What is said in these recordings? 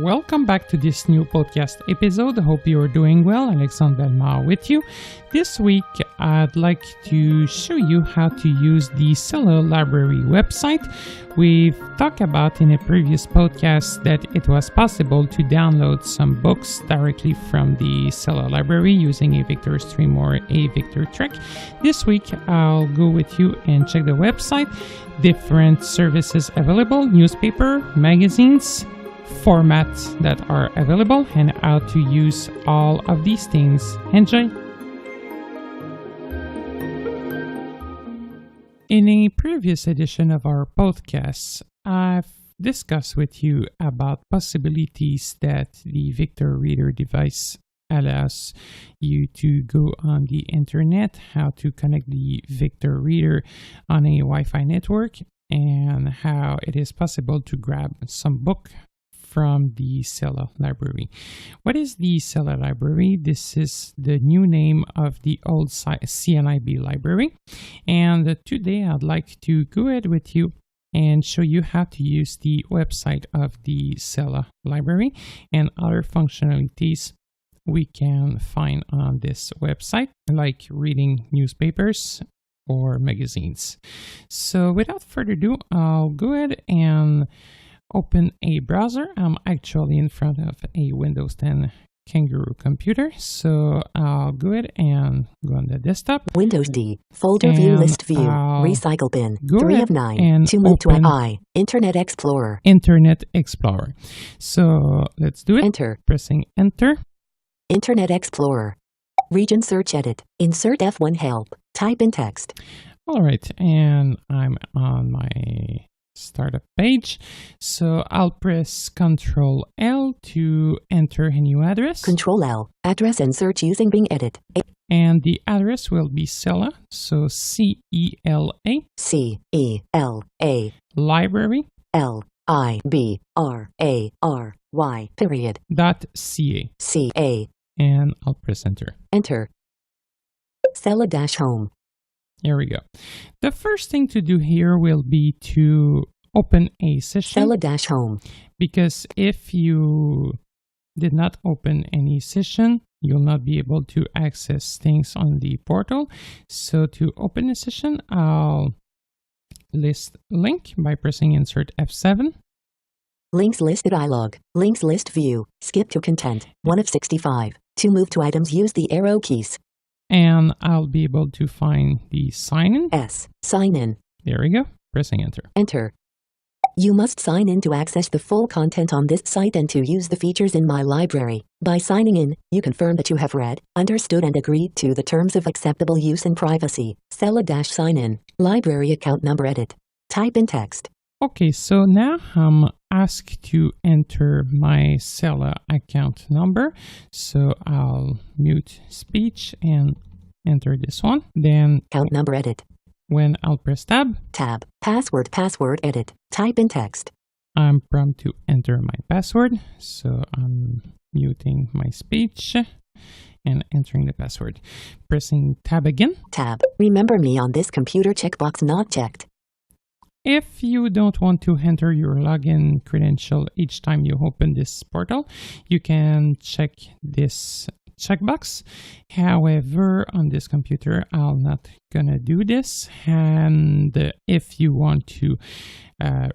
Welcome back to this new podcast episode. Hope you're doing well. Alexandre Bellemare with you. This week, I'd like to show you how to use the CELA library website. We've talked about in a previous podcast that it was possible to download some books directly from the CELA library using a Victor Stream or a Victor Trek. This week, I'll go with you and check the website, different services available, newspaper, magazines, formats that are available, and how to use all of these things. Enjoy! In a previous edition of our podcasts, I've discussed with you about possibilities that the Victor Reader device allows you to go on the internet, how to connect the Victor Reader on a Wi-Fi network, and how it is possible to grab some book from the CELA library. What is the CELA library? This is the new name of the old CNIB library. And today I'd like to go ahead with you and show you how to use the website of the CELA library and other functionalities we can find on this website, like reading newspapers or magazines. So without further ado, I'll go ahead and open a browser. I'm actually in front of a Windows 10 Kangaroo computer, so I'll go ahead and go on the desktop. Windows D, folder view, list view, recycle bin, 3 of 9, to move to I, Internet Explorer. Internet Explorer. So let's do it. Enter. Pressing enter. Internet Explorer. Region search edit. Insert F1 help. Type in text. All right, and I'm on my startup page. So I'll press Ctrl L to enter a new address. Ctrl L, address and search using Bing edit. And the address will be CELA, so CELA. CELA. Library. LIBRARY. Period. .ca. CA. And I'll press enter. Enter. CELA-home. Here we go. The first thing to do here will be to open a session. CELA-home. Because if you did not open any session, you'll not be able to access things on the portal. So to open a session, I'll list link by pressing insert F7. Links list dialog. Links list view. Skip to content. 1 of 65. To move to items, use the arrow keys. And I'll be able to find the sign in. Sign in. There we go. Pressing enter. Enter. You must sign in to access the full content on this site and to use the features in my library. By signing in, you confirm that you have read, understood, and agreed to the terms of acceptable use and privacy. CELA-sign in. Library account number edit. Type in text. Okay, so now I'm asked to enter my CELA account number. So I'll mute speech and enter this one. Then account number edit. When I'll press tab. Password edit. Type in text. I'm prompted to enter my password. So I'm muting my speech and entering the password. Pressing tab again. Remember me on this computer checkbox not checked. If you don't want to enter your login credential each time you open this portal, you can check this checkbox. However, on this computer, I'm not gonna do this. And if you want to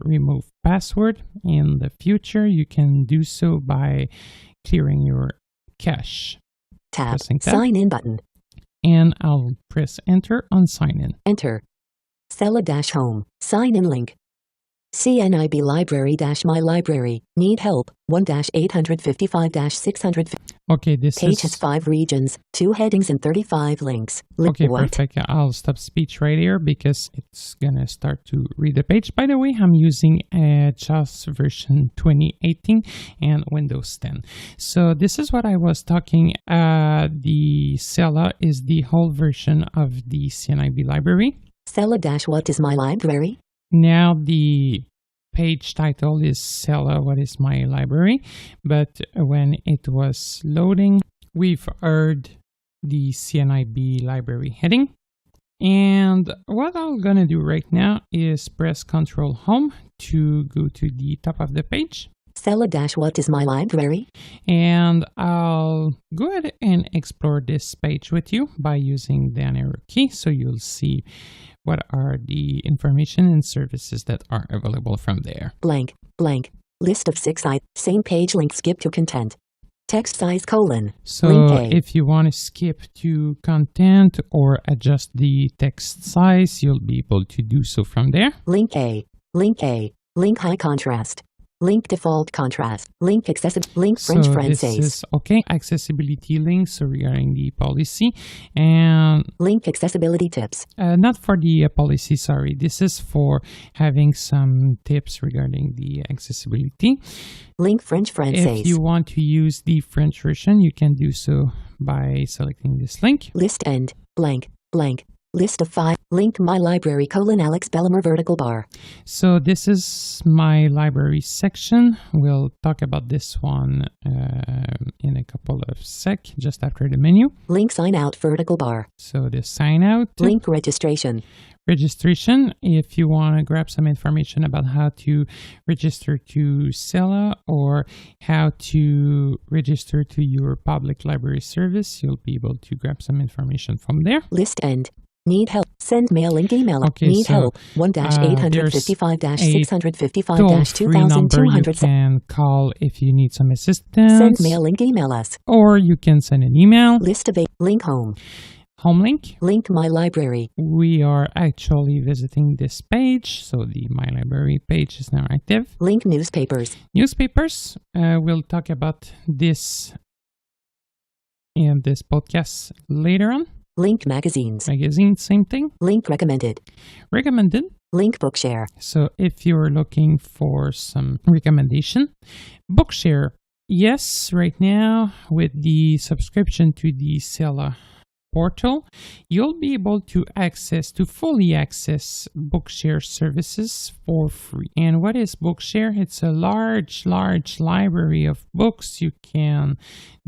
remove password in the future, you can do so by clearing your cache. Pressing tab. Sign in button. And I'll press enter on sign in. Enter. CELA-home. Sign in link. CNIB library-my library. Need help. 1-855-600. Okay, this page has 5 regions, 2 headings, and 35 links. Okay, perfect. I'll stop speech right here because it's gonna start to read the page. By the way, I'm using JAWS version 2018 and Windows 10. So this is what I was talking. The CELA is the whole version of the CNIB library. CELA- what is my library? Now the page title is CELA, what is my library? But when it was loading, we've heard the CNIB library heading. And what I'm gonna do right now is press Ctrl Home to go to the top of the page. CELA- what is my library? And I'll go ahead and explore this page with you by using the arrow key, so you'll see what are the information and services that are available from there. Blank, blank. List of 6 items. Same page link. Skip to content. Text size : So link A. if you want to skip to content or adjust the text size, you'll be able to do so from there. Link A. Link A. Link high contrast. Link default contrast. Link accessible. Link French So français. this is okay. Accessibility links, so regarding the policy, and Link accessibility tips. not for the policy, sorry. This is for having some tips regarding the accessibility. Link French français. If you want to use the French version, you can do so by selecting this link. List end. Blank, blank. List of 5. Link my library : Alex Bellemeur vertical bar. So this is my library section. We'll talk about this one in a couple of sec, just after the menu. Link sign out vertical bar. So the sign out. Link registration. Registration, if you want to grab some information about how to register to CELA or how to register to your public library service, you'll be able to grab some information from there. List end. Need help. Send mail link email. Okay, Need so, help. 1-855-655-2200. Toll-free number you can call if you need some assistance. Send mail link email us. Or you can send an email. List of 8. Link home. Home link. Link my library. We are actually visiting this page, so the My Library page is now active. Link newspapers. Newspapers. We'll talk about this in this podcast later on. Link magazines. Magazine, same thing. Link recommended. Recommended. Link Bookshare. So if you're looking for some recommendation, Bookshare. Yes, right now with the subscription to the CELA portal, you'll be able to fully access Bookshare services for free. And what is Bookshare? It's a large library of books you can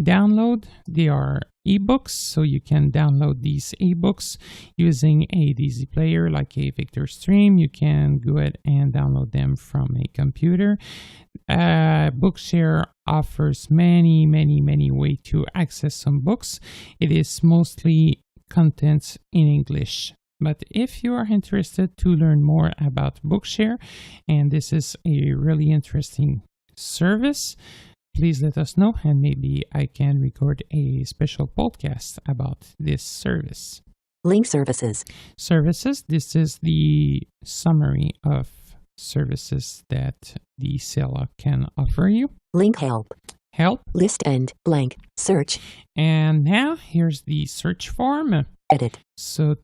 download. They are ebooks, so you can download these ebooks using a DC player like a Victor Stream. You can go ahead and download them from a computer. Bookshare offers many ways to access some books. It is mostly content in English. But if you are interested to learn more about Bookshare, and this is a really interesting service, please let us know, and maybe I can record a special podcast about this service. Link services. Services, this is the summary of services that the CELA can offer you. Link help. Help. List end. Blank. Search. And now here's the search form. Edit. So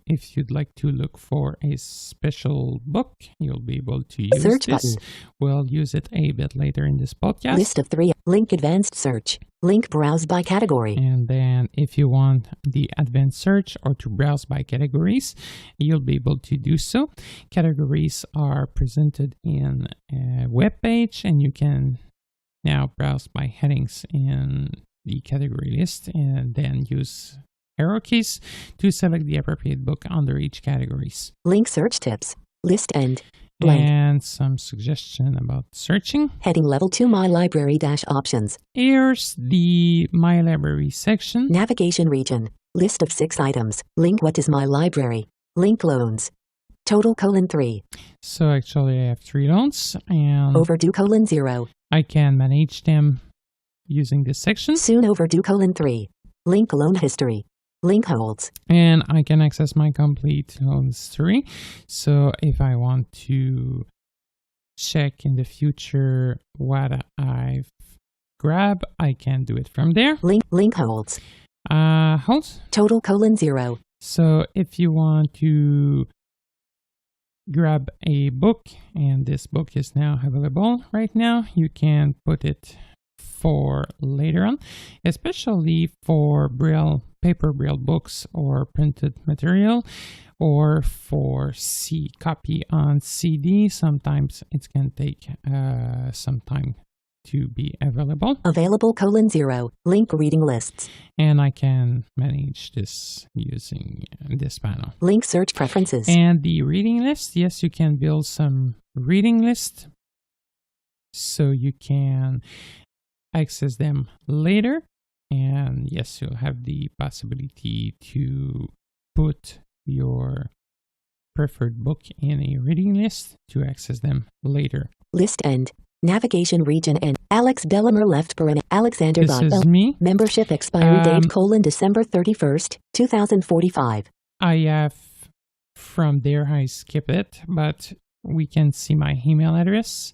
if you'd like to look for a special book, you'll be able to use search this. Button. We'll use it a bit later in this podcast. List of 3. Link advanced search. Link browse by category. And then if you want the advanced search or to browse by categories, you'll be able to do so. Categories are presented in a web page, and you can now browse by headings in the category list and then use arrow keys to select the appropriate book under each categories. Link search tips. List end. Blank. And some suggestion about searching. Heading level 2 My Library -options. Here's the My Library section. Navigation region. List of 6 items. Link what is my library. Link loans. Total : 3. So actually I have 3 loans, and Overdue : 0. I can manage them using this section. Soon overdue : 3. Link loan history. Link holds. And I can access my complete loan history. So if I want to check in the future what I've grabbed, I can do it from there. Link holds. Holds. Total : 0. So if you want to grab a book, and this book is now available right now, you can put it for later on, especially for paper braille books or printed material, or for copy on CD. Sometimes it can take some time to be available. Available : 0. Link reading lists. And I can manage this using this panel. Link search preferences. And the reading list, yes, you can build some reading list so you can access them later. And yes, you'll have the possibility to put your preferred book in a reading list to access them later. List end. Navigation region end. Alex Bellimer left paren. Alexander This is me. Membership expiry date December 31st, 2045. I have from there, I skip it, but we can see my email address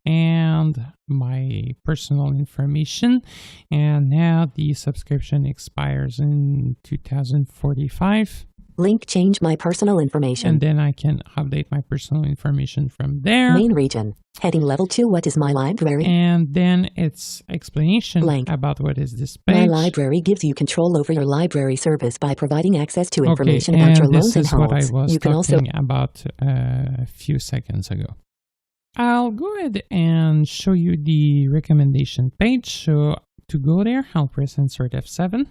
and my personal information. And now the subscription expires in 2045. Link change my personal information. And then I can update my personal information from there. Main region. Heading level 2. What is my library? And then it's explanation about what is this page. My library gives you control over your library service by providing access to information about your loans and holds. This is what I was talking about a few seconds ago. I'll go ahead and show you the recommendation page. So to go there, I'll press Insert F7.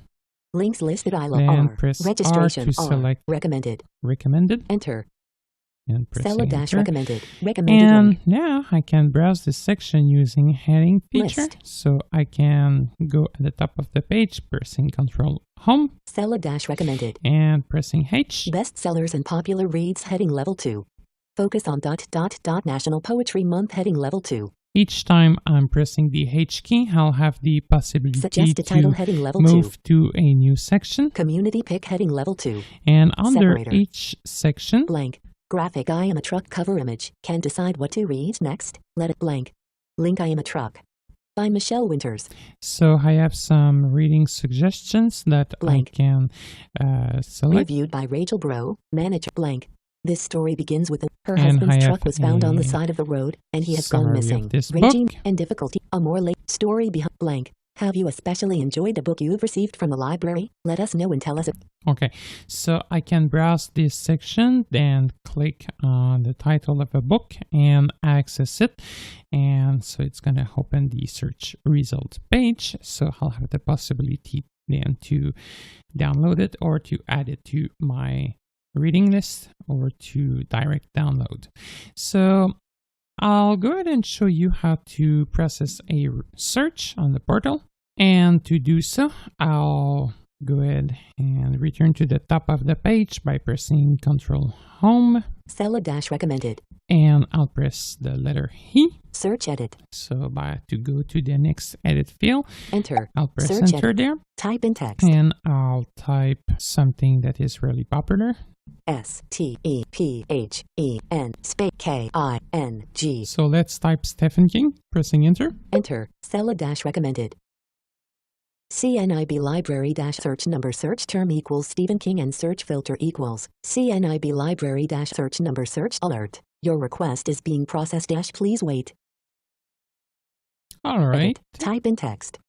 Links listed Then press registration R to select recommended. Enter. And press CELA Enter. recommended. And now I can browse this section using heading feature. List. So I can go at the top of the page, pressing Control Home. CELA recommended. And pressing H. Bestsellers and popular reads heading level 2. Focus on ... National Poetry Month heading level 2. Each time I'm pressing the H key, I'll have the possibility Suggest a title heading level move 2. to a new section. Community pick heading level 2. And under Separator. each section, Blank. Graphic I am a truck cover image. Can decide what to read next. Let it blank. Link I am a truck. By Michelle Winters. So I have some reading suggestions that Blank. I can select. Reviewed by Rachel Bro, manager. Blank. This story begins with her husband's truck was found on the side of the road, and he has gone missing. Raging and difficulty. A more late story behind blank. Have you especially enjoyed the book you've received from the library? Let us know and tell us. Okay, so I can browse this section, then click on the title of a book and access it. And so it's going to open the search results page. So I'll have the possibility then to download it or to add it to my reading list or to direct download. So I'll go ahead and show you how to process a search on the portal. And to do so, I'll go ahead and return to the top of the page by pressing Control Home. CELA recommended. And I'll press the letter E. Search edit. So to go to the next edit field, enter. I'll press Search enter edit. there. Type in text. And I'll type something that is really popular. STEPHEN space KING. So let's type Stephen King, pressing enter. Enter. CELA recommended. CNIB library search number search term equals Stephen King and search filter equals CNIB library search number search alert. Your request is being processed please wait. All right. Edit. Type in text.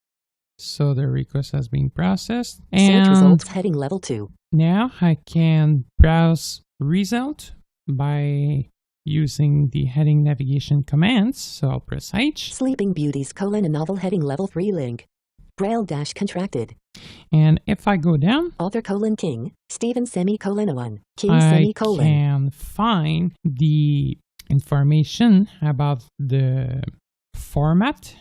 So the request has been processed. Search And results heading level 2. now I can browse result by using the heading navigation commands. So I'll press H. Sleeping Beauties a novel heading level 3 link. Braille contracted. And if I go down, Author King, Stephen _1, King I can find the information about the format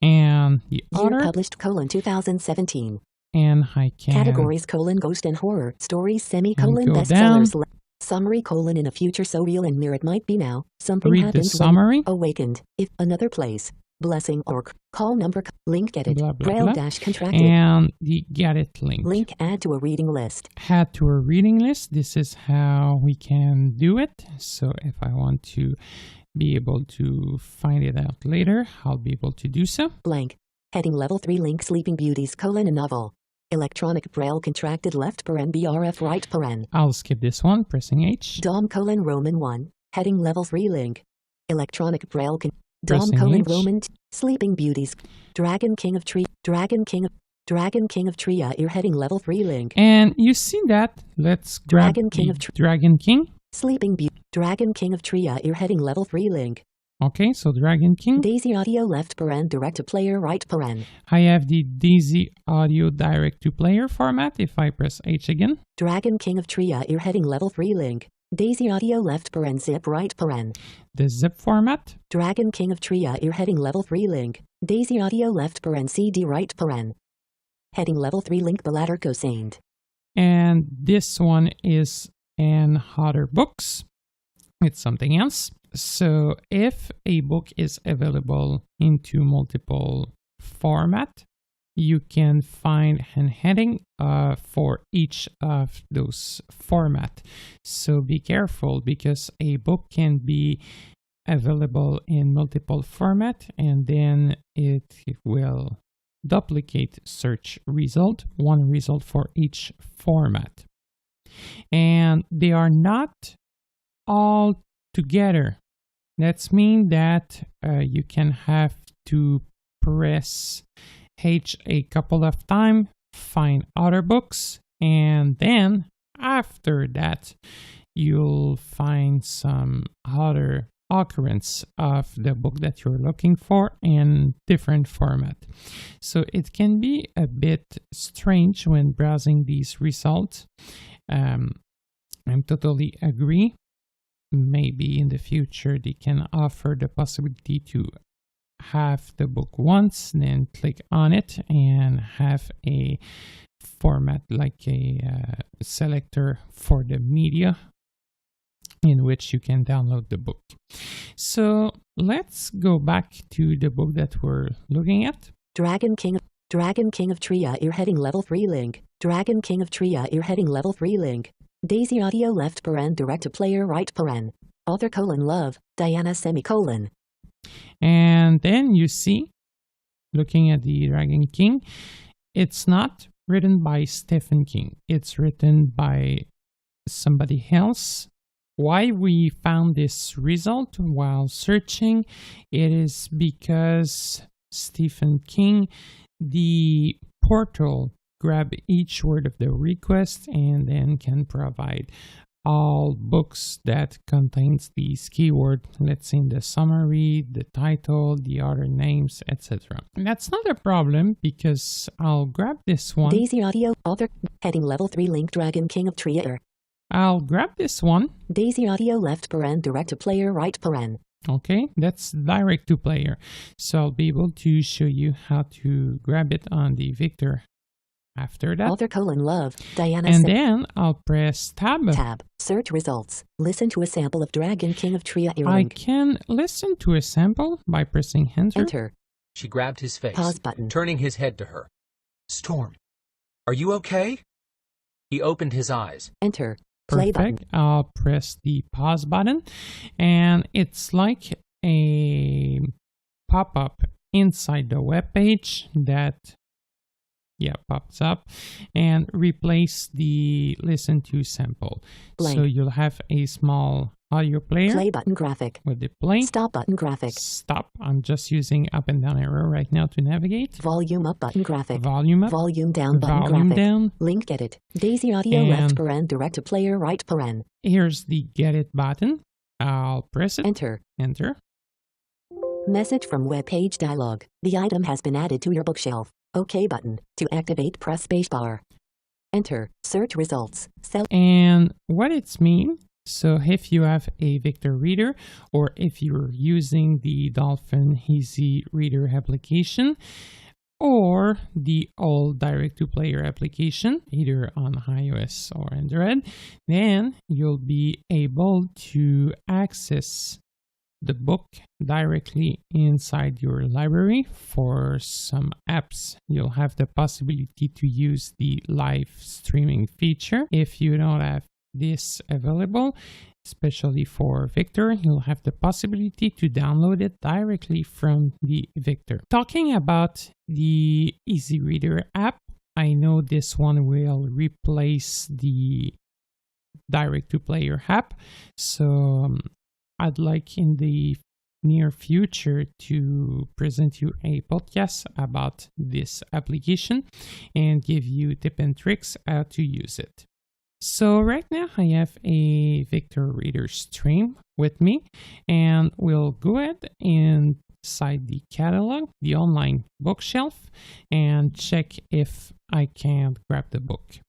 and the Year author. published 2017. And I can Categories ghost and horror stories go bestsellers. Summary in a future so real and near it might be now. Something read the happens summary. when awakened. If another place. Blessing or call number. Link get it. Blah, blah, Braille blah. contracted. And the get it link. Link add to a reading list. Add to a reading list. This is how we can do it. So if I want to be able to find it out later, I'll be able to do so. Blank. Heading level 3 link Sleeping Beauties a novel. Electronic Braille contracted left BRF right . I'll skip this one, pressing H. Dom Roman 1. Heading level 3 link. Electronic Braille Dom Pressing H. Roman Sleeping Beauties. Dragon King of Tria ear heading level 3 link. And you see that. Let's grab Dragon King of Dragon King. Sleeping Beauty. Dragon King of Tria ear heading level 3 link. Okay, so Dragon King. Daisy Audio left direct to player right . I have the Daisy Audio direct to player format. If I press H again. Dragon King of Tria ear heading level 3 link. Daisy Audio left paren zip right paren. The zip format. Dragon King of Tria ear heading level 3 link. Daisy Audio left paren CD right paren. Heading level 3 link bladder cosine. And this one is an other books. It's something else. So if a book is available into multiple format, you can find a heading for each of those format. So be careful, because a book can be available in multiple format, and then it will duplicate search result, one result for each format. And they are not all together. That means that you can have to press H a couple of times, find other books, and then after that you'll find some other occurrence of the book that you're looking for in different format. So it can be a bit strange when browsing these results. I'm totally agree. Maybe in the future they can offer the possibility to have the book once, then click on it and have a format like a selector for the media in which you can download the book. So let's go back to the book that we're looking at. Dragon King of Tria ear heading level 3 link. Dragon King of Tria ear heading level 3 link. Daisy Audio left paren direct to player right paren. Author : love, Diana semicolon. And then you see, looking at the Dragon King, it's not written by Stephen King. It's written by somebody else. Why we found this result while searching, it is because Stephen King, the portal, grab each word of the request and then can provide all books that contains these keywords, let's say in the summary, the title, the other names, etc. That's not a problem, because I'll grab this one. Daisy Audio author heading level 3 link. Dragon King of Tria. I'll grab this one. Daisy Audio left paren direct to player right paren. Okay, that's direct to player. So I'll be able to show you how to grab it on the Victor. After that, Author : love, Diana. And then I'll press tab. Tab. Search results. Listen to a sample of Dragon King of Tria ear I link. can listen to a sample by pressing enter. Enter. She grabbed his face, Pause button. turning his head to her. Storm, are you okay? He opened his eyes. Enter. Play Perfect. button. I'll press the pause button, and it's like a pop-up inside the web page that pops up, and replace the listen to sample. Play. So you'll have a small audio player. Play button graphic. With the play. Stop button graphic. Stop. I'm just using up and down arrow right now to navigate. Volume up button graphic. Volume up. Volume down button Volume graphic. down. Link get it. Daisy Audio And left paren direct to player right paren. Here's the get it button. I'll press it. Enter. Enter. Message from web page dialog. The item has been added to your bookshelf. OK button. To activate, press spacebar. Enter. Search results. And what it's mean, so if you have a Victor Reader, or if you're using the Dolphin Easy Reader application, or the old direct-to-player application, either on iOS or Android, then you'll be able to access the book directly inside your library. For some apps, you'll have the possibility to use the live streaming feature. If you don't have this available, especially for Victor, you'll have the possibility to download it directly from the Victor. Talking about the Easy Reader app, I know this one will replace the direct-to-player app, so I'd like in the near future to present you a podcast about this application and give you tips and tricks how to use it. So right now I have a Victor Reader stream with me, and we'll go ahead inside the catalog, the online bookshelf, and check if I can grab the book.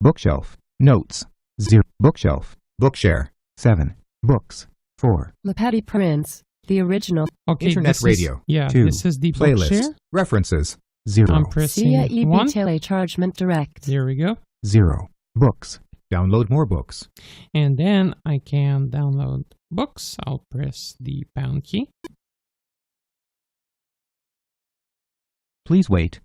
Bookshelf. Notes. 0. Bookshelf. Bookshare. 7. Books. 4. Lapati Prince, the original. Okay, Internet this radio. Is, yeah, 2. this is the Playlist. Bookshare. References. 0. I'm pressing CELA 1. Telechargement Direct. There we go. 0. Books. Download more books. And then I can download books. I'll press the pound key. Please wait.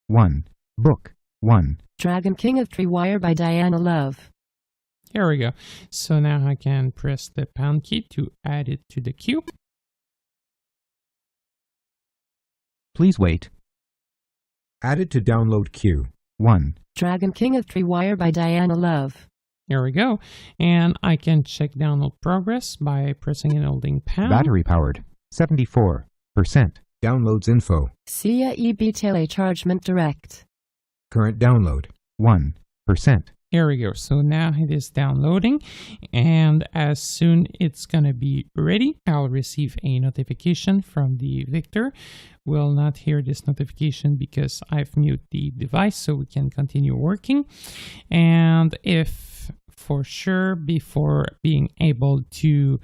1. Book. 1. Dragon King of Treewire by Diana Love. Here we go. So now I can press the pound key to add it to the queue. Please wait. Added to download queue. 1. Dragon King of Treewire by Diana Love. Here we go. And I can check download progress by pressing and holding pound. Battery powered. 74%. Downloads info. CELA Telechargement Direct. Current download. 1%. Here we go. So now it is downloading, and as soon it's gonna be ready, I'll receive a notification from the Victor. Will not hear this notification because I've muted the device, so we can continue working. And if for sure before being able to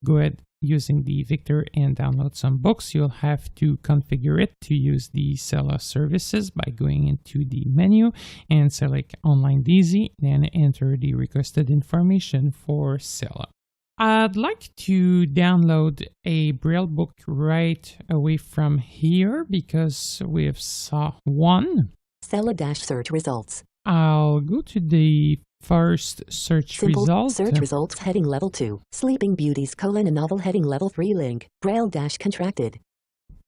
go ahead using the Victor and download some books, you'll have to configure it to use the CELA services by going into the menu and select Online DZ, then enter the requested information for CELA. I'd like to download a Braille book right away from here because we've saw one. CELA-search results. I'll go to the first search Simple result. search results heading level 2. Sleeping Beauties: a novel heading level 3 link. Braille-contracted.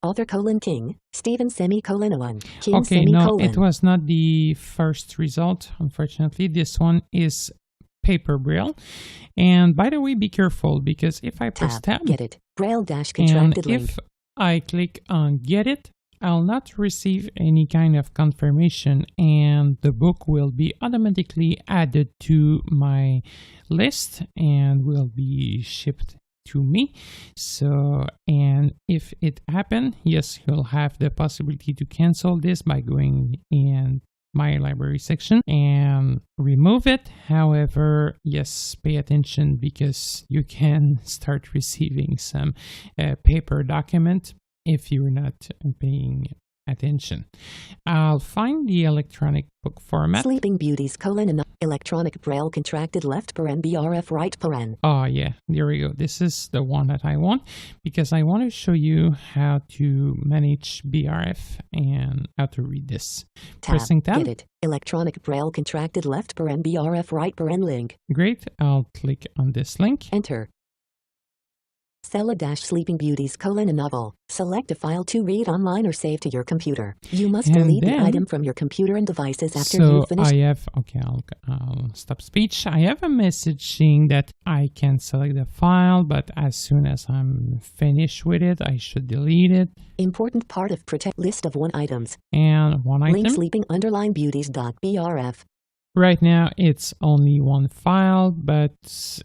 Author: King. Stephen: 1. King: Okay, no, it was not the first result. Unfortunately, this one is paper Braille. And by the way, be careful because if I press tab, Get it. and Braille-contracted link. if I click on get it, I'll not receive any kind of confirmation, and the book will be automatically added to my list and will be shipped to me. So, and if it happens, yes, you'll have the possibility to cancel this by going in my library section and remove it. However, yes, pay attention because you can start receiving some paper document if you're not paying attention. I'll find the electronic book format. Sleeping Beauties: electronic Braille contracted left paren BRF right paren. Oh yeah, there we go. This is the one that I want because I want to show you how to manage BRF and how to read this. Pressing tab. Get it. Electronic Braille contracted left paren BRF right paren link. Great. I'll click on this link. Enter. CELA-Sleeping Beauties: a novel. Select a file to read online or save to your computer. You must delete the item from your computer and devices after you finish. I'll stop speech. I have a message saying that I can select the file, but as soon as I'm finished with it, I should delete it. Important part of protect list of 1 items. And one item. Link sleeping_beauties.brf. Right now, it's only one file, but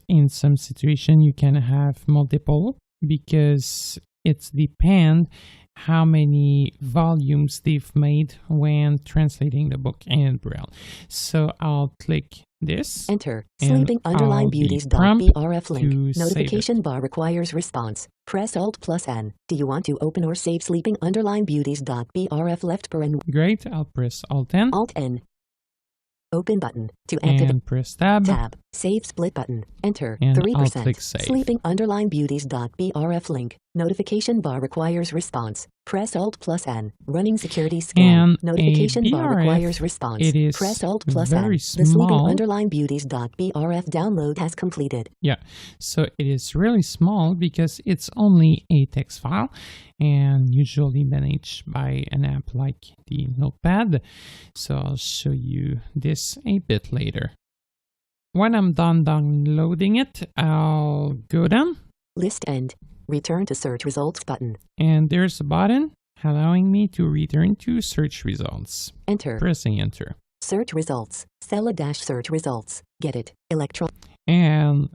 in some situation, you can have multiple because it's depend how many volumes they've made when translating the book in Braille. So I'll click this. Enter. Sleeping_beauties.brf link. Notification bar requires response. Press Alt+N. Do you want to open or save sleeping_beauties.brf left paren? Great. I'll press Alt-N. Alt-N. Open button to activate. And press tab. Save split button. Enter. And 3%. I'll click save. Sleeping_beauties.brf link. Notification bar requires response. Press Alt+N. Running security scan. And Notification bar BRF, requires response. it is Press Alt+N. very The small. sleeping_beauties.brf download has completed. Yeah, so it is really small because it's only a text file and usually managed by an app like the Notepad. So I'll show you this a bit later. When I'm done downloading it, I'll go down. List end. Return to search results button. And there's a button allowing me to return to search results. Enter. Pressing enter. Search results. CELA-search results. Get it. And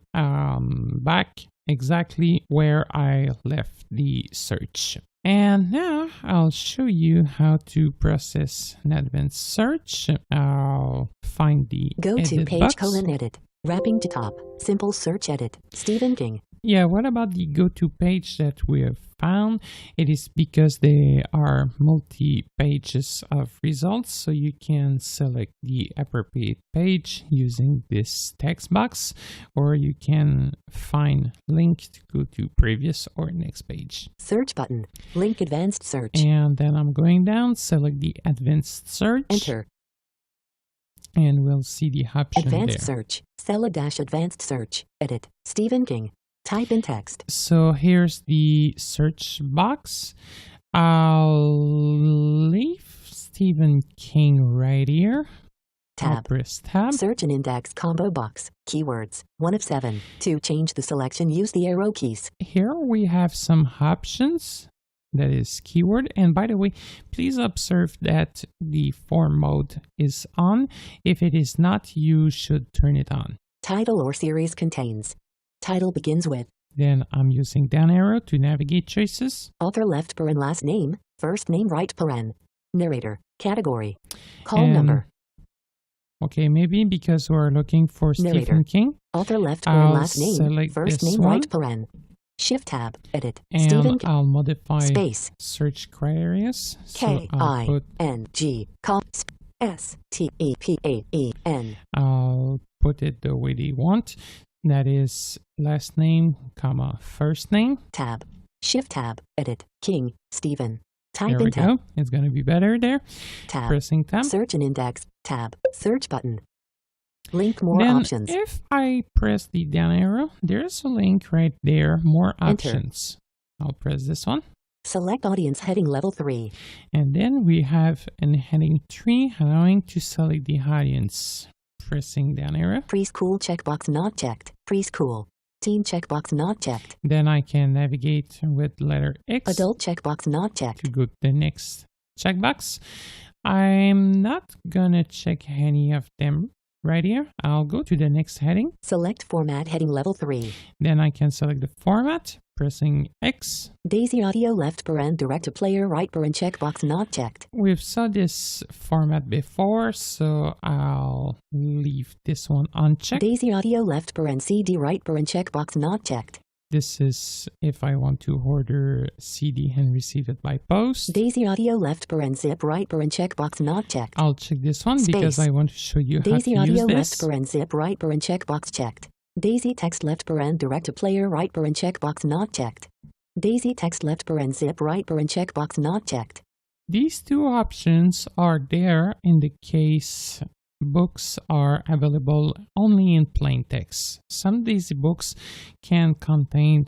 back exactly where I left the search. And now I'll show you how to process an advanced search. I'll find the Go to edit page box. colon edit. Wrapping to top. Simple search edit. Stephen King. Yeah, what about the go-to page that we have found? It is because there are multi-pages of results, so you can select the appropriate page using this text box, or you can find link to go to previous or next page. Search button. Link advanced search. And then I'm going down, select the advanced search. Enter. And we'll see the option Advanced there. search. CELA-advanced search. Edit. Stephen King. Type in text. So here's the search box. I'll leave Stephen King right here. I'll Tab. press tab. Search and index combo box. Keywords. 1 of 7. To change the selection, use the arrow keys. Here we have some options. That is keyword. And by the way, please observe that the form mode is on. If it is not, you should turn it on. Title or series contains. Title begins with Then I'm using down arrow to navigate choices. author left paren last name, first name right paren. Narrator. Category. Call And- number. Okay, maybe because we're looking for Narrator. Stephen King. Author left paren I'll last name, select first this name one. right paren. Shift tab. Edit. And Stephen King. I'll modify Space. search criteria. So I'll put K-I-N-G. Call. S-T-E-P-H-E-N. I'll put it the way they want. That is last name, comma, first name. Tab. Shift tab. Edit. King. Stephen. Type There we in tab. go. It's going to be better there. Tab. Pressing tab. Search and index. Tab. Search button. Link more Then options. if I press the down arrow, there's a link right there, more Enter. options. I'll press this one. Select audience heading level 3. And then we have an heading 3 allowing to select the audience. Pressing down arrow. Preschool checkbox not checked. Preschool. Teen checkbox not checked. Then I can navigate with letter X Adult checkbox not to checked. go to the next checkbox. I'm not gonna check any of them right here. I'll go to the next heading. Select format heading level 3. Then I can select the format, pressing X. Daisy audio left paren direct to player right paren checkbox not checked. We've saw this format before, so I'll leave this one unchecked. Daisy audio left paren CD right paren checkbox not checked. This is if I want to order CD and receive it by post. Daisy audio left paren zip right paren checkbox not checked. I'll check this one because Space. I want to show you Daisy how to audio use left this. paren zip right paren checkbox checked. Daisy text left paren direct to player right paren checkbox not checked. Daisy text left paren zip right paren checkbox not checked. These two options are there in the case books are available only in plain text. Some Daisy books can contain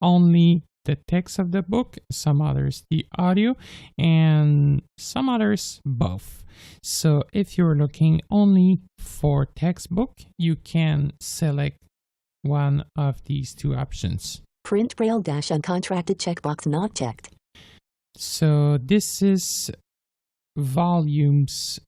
only the text of the book, some others the audio, and some others both. So if you're looking only for textbook, you can select one of these two options. Print braille dash uncontracted checkbox not checked. So this is volumes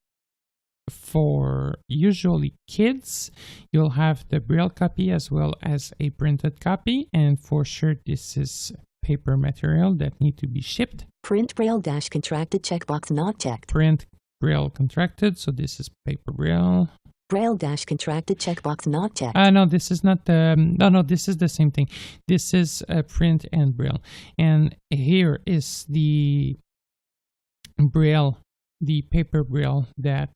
for usually kids. You'll have the braille copy as well as a printed copy, and for sure this is paper material that need to be shipped. Print braille dash contracted checkbox not checked. Print braille contracted, so this is paper braille. Braille dash contracted checkbox not checked. No, this is not the no, this is the same thing. This is print and braille, and here is the braille, the paper braille that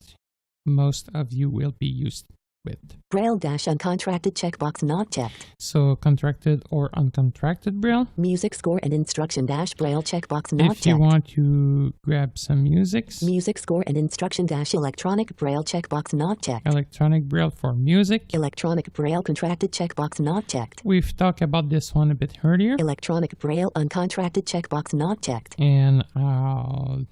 most of you will be used with. Braille dash uncontracted checkbox not checked. So contracted or uncontracted braille. Music score and instruction dash braille checkbox not If you checked. want to grab some musics, Music score and instruction dash electronic braille checkbox not checked. electronic braille for music. Electronic braille contracted checkbox not checked. We've talked about this one a bit earlier, Electronic braille uncontracted checkbox not checked. and I'll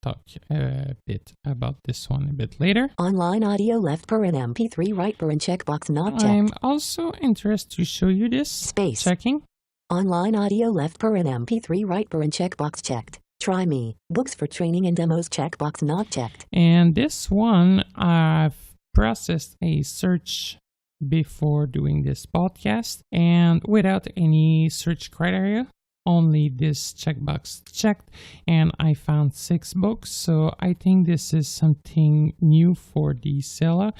talk a bit about this one a bit later. Online audio left paren MP3 right paren checkbox not I'm checked. also interested to show you this. Space. Checking. Online audio left paren MP3 right paren checkbox checked. Try me. Books for training and demos checkbox not checked. And this one, I've processed a search before doing this podcast, and without any search criteria, only this checkbox checked, and I found 6 books. So I think this is something new for the CELA.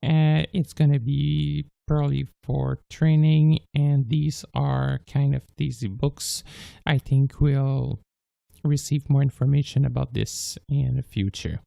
It's going to be probably for training, and these are kind of easy books. I think we'll receive more information about this in the future.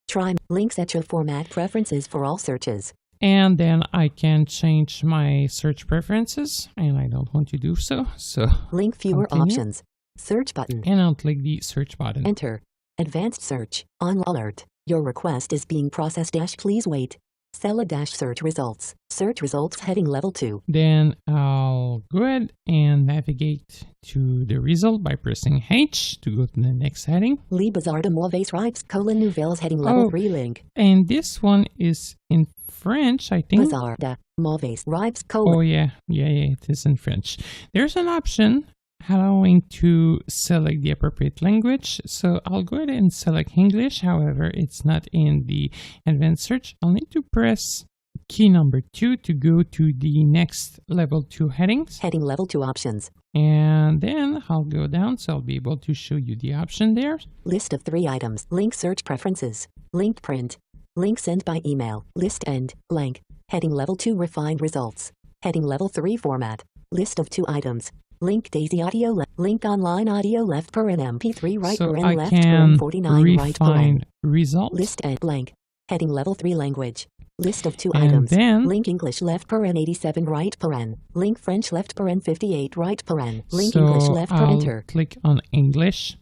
Try link set your format preferences for all searches. And then I can change my search preferences, and I don't want to do so. So link fewer continue. options. Search button. And I'll click the search button. Enter. Advanced search. On alert. Your request is being processed. Please wait. CELA search results. Search results heading level 2. Then I'll go ahead and navigate to the result by pressing H to go to the next heading. Les Bazar de Mauvais Ripes, Nouvelles heading level 3 link. And this one is in French, I think. Bazar de Mauvais Ripes, Oh yeah, it is in French. There's an option allowing to select the appropriate language. So I'll go ahead and select English. However, it's not in the advanced search. I'll need to press key number 2 to go to the next level 2 headings. Heading level 2 options. And then I'll go down, so I'll be able to show you the option there. List of 3 items. Link search preferences. Link print. Link sent by email. List end. Blank. Heading level 2 refined results. Heading level 3 format. List of 2 items. Link Daisy audio link online audio left per an MP3 right so per I left can per 49 right per refine results. List end blank. Heading level 3 language. List of 2 and items. Then, link English left per n 87 right per n. Link French left per n 58 right per n. Link so English left per I'll enter. click on English.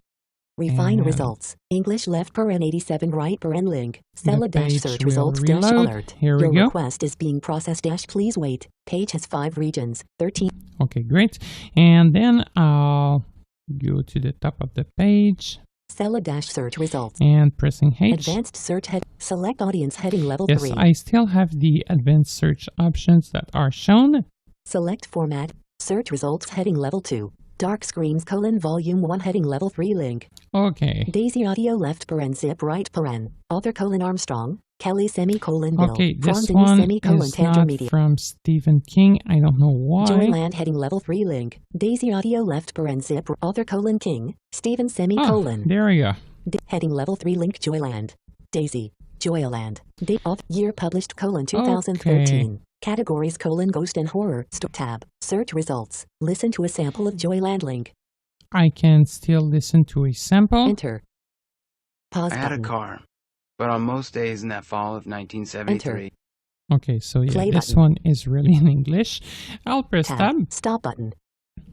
Refine and results. English left per n 87 right per n link. CELA search will results reload. alert. Here we Your go. request is being processed. Please wait. Page has 5 regions. 13. Okay, great. And then I'll go to the top of the page. CELA search results. And pressing H. Advanced search head. Select audience heading level Yes, 3. I still have the advanced search options that are shown. Select format. Search results heading level 2. Dark Screams volume 1 heading level 3 link. Okay. Daisy audio left paren zip right paren. Author Armstrong. Kelly Bill. Okay, this Franzini one is Tanger not Media. from Stephen King. I don't know why. Joyland heading level 3 link. Daisy audio left paren zip. Author King. Stephen There we go. Heading level 3 link Joyland. Daisy. Joyland. Year published 2013. Okay. Categories Ghost and Horror. Tab. Search results. Listen to a sample of Joyland link. I can still listen to a sample. Enter. Pause I had a button. car, but on most days in that fall of 1973, Okay, so yeah, Play this button. one is really in English. I'll press tab. Stop button.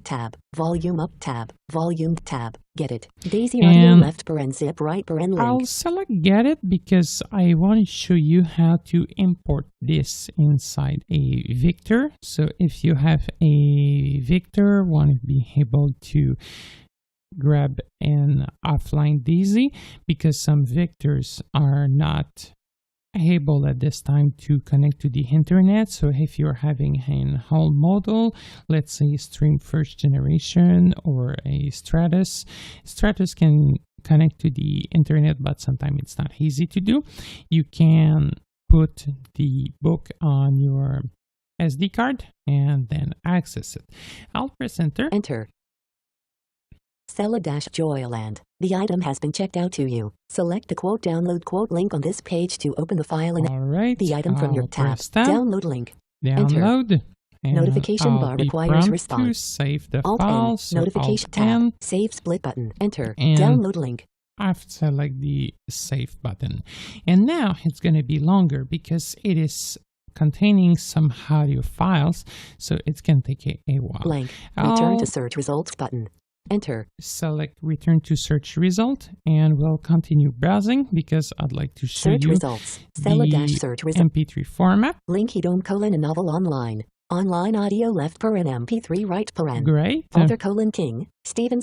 Tab. Volume up tab. Volume tab. Get it. Daisy audio And left paren zip right paren link. I'll select get it because I want to show you how to import this inside a Victor. So if you have a Victor, want to be able to grab an offline Daisy, because some Victors are not able at this time to connect to the internet. So if you're having an whole model, let's say Stream First Generation or a Stratus can connect to the internet, but sometimes it's not easy to do. You can put the book on your SD card and then access it. I'll press enter. Enter. CELA-Joyland. The item has been checked out to you. Select the download link on this page to open the file and All right. the item from your I'll tab. press tab. Download link. Download. And Notification I'll bar be requires prompted response. to save the Alt file. N. So Notification Alt tab. N. Save split button. Enter. And Download link. I've select the save button. And now it's going to be longer because it is containing some audio files, so it's going to take a while. Blank. Return I'll to search results button. Enter. select return to search result, and we'll continue browsing because I'd like to show Search you results. the CELA-search result. MP3 format. Link Hidom a novel online. Online audio left per an MP3 right per an. Great. Author King. Stephen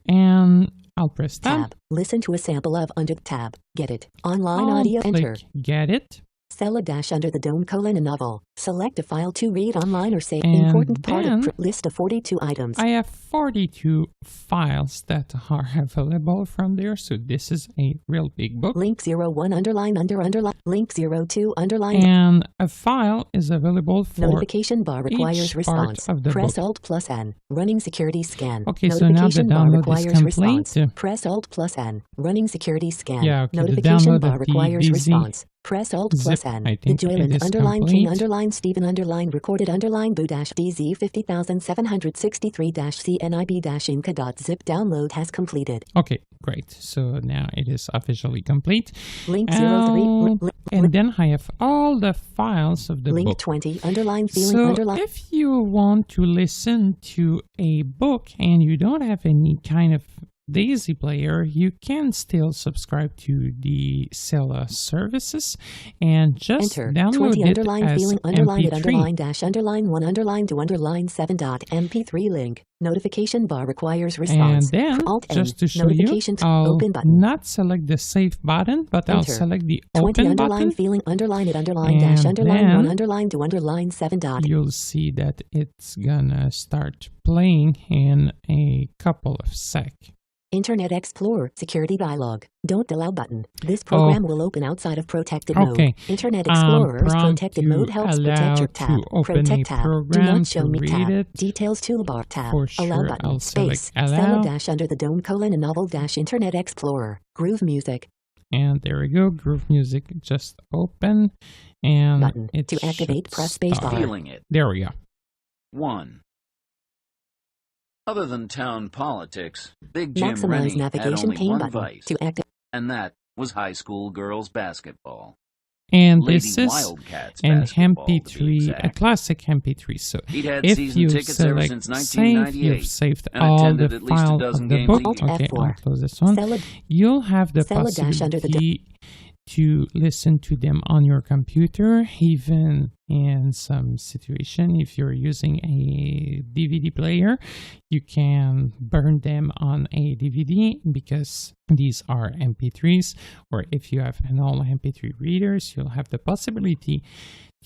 And I'll press tab. Tab. Listen to a sample of under tab. Get it. Online I'll audio click enter. get it. CELA dash under the dome colon a novel. Select a file to read online or save. And Important part of then list of 42 items. I have 42 files that are available from there, so this is a real big book. Link 01 underline underline. Link 02 underline. And a file is available for Notification bar requires each response. part of the Press book. Alt plus N. Running security scan. Okay, so now the Notification bar download is requires complete. response. Press Alt plus N. Running security scan. Yeah, okay, the Notification download bar of the requires DZ response. Press Alt plus zip, N. I The think it Joyland is underline King complete. underline Stephen underline recorded underline Boo dash DZ 50763 dash CNIB dash Inca dot zip download has completed. Okay, great. So now it is officially complete. Link 03. And then I have all the files of the Link book. 20 underline feeling So underline. if you want to listen to a book and you don't have any kind of Daisy player, you can still subscribe to the CELA services and just Enter download 20 it underline as feeling underline it MP3. underline dash underline 1 underline 2 underline 7 dot MP3 link. Notification bar requires And response. then, Alt N. just to show you, Notifications I'll open button. not select the save button, but I'll Enter select the 20 open underline button. feeling underline it underline dash And underline then 1 underline 2 underline 7 dot. You'll see that it's gonna start playing in a couple of seconds. Internet Explorer security dialog. Don't allow button. This program will open outside of protected Okay. mode. Internet Explorer's Prompt protected you mode helps protect your allow tab. to open Protect a tab. Do program not show to me read tab. it. Details toolbar tab. For Allow sure, button. I'll Space. select CELA allow. dash under the dome colon a novel dash Internet Explorer. Groove music. And there we go. Groove music just open. And Button. it To activate, should press space start. bar. Feeling it. There we go. 1. Other than town politics, Big Jim Maximize Rennie had navigation only pane one button. vice, To activate. and that was high school girls basketball. And Lady this is Wildcats an basketball, to be MP3, a exact. classic MP3. So He'd had if season you tickets ever select since save, 1998 you've saved and all attended the at least a file dozen of the games book. a year. Okay, F4. I'll close this one. CELA You'll have the CELA dash under the possibility to listen to them on your computer, even in some situation. If you're using a DVD player, you can burn them on a DVD because these are MP3s, or if you have an old MP3 readers, you'll have the possibility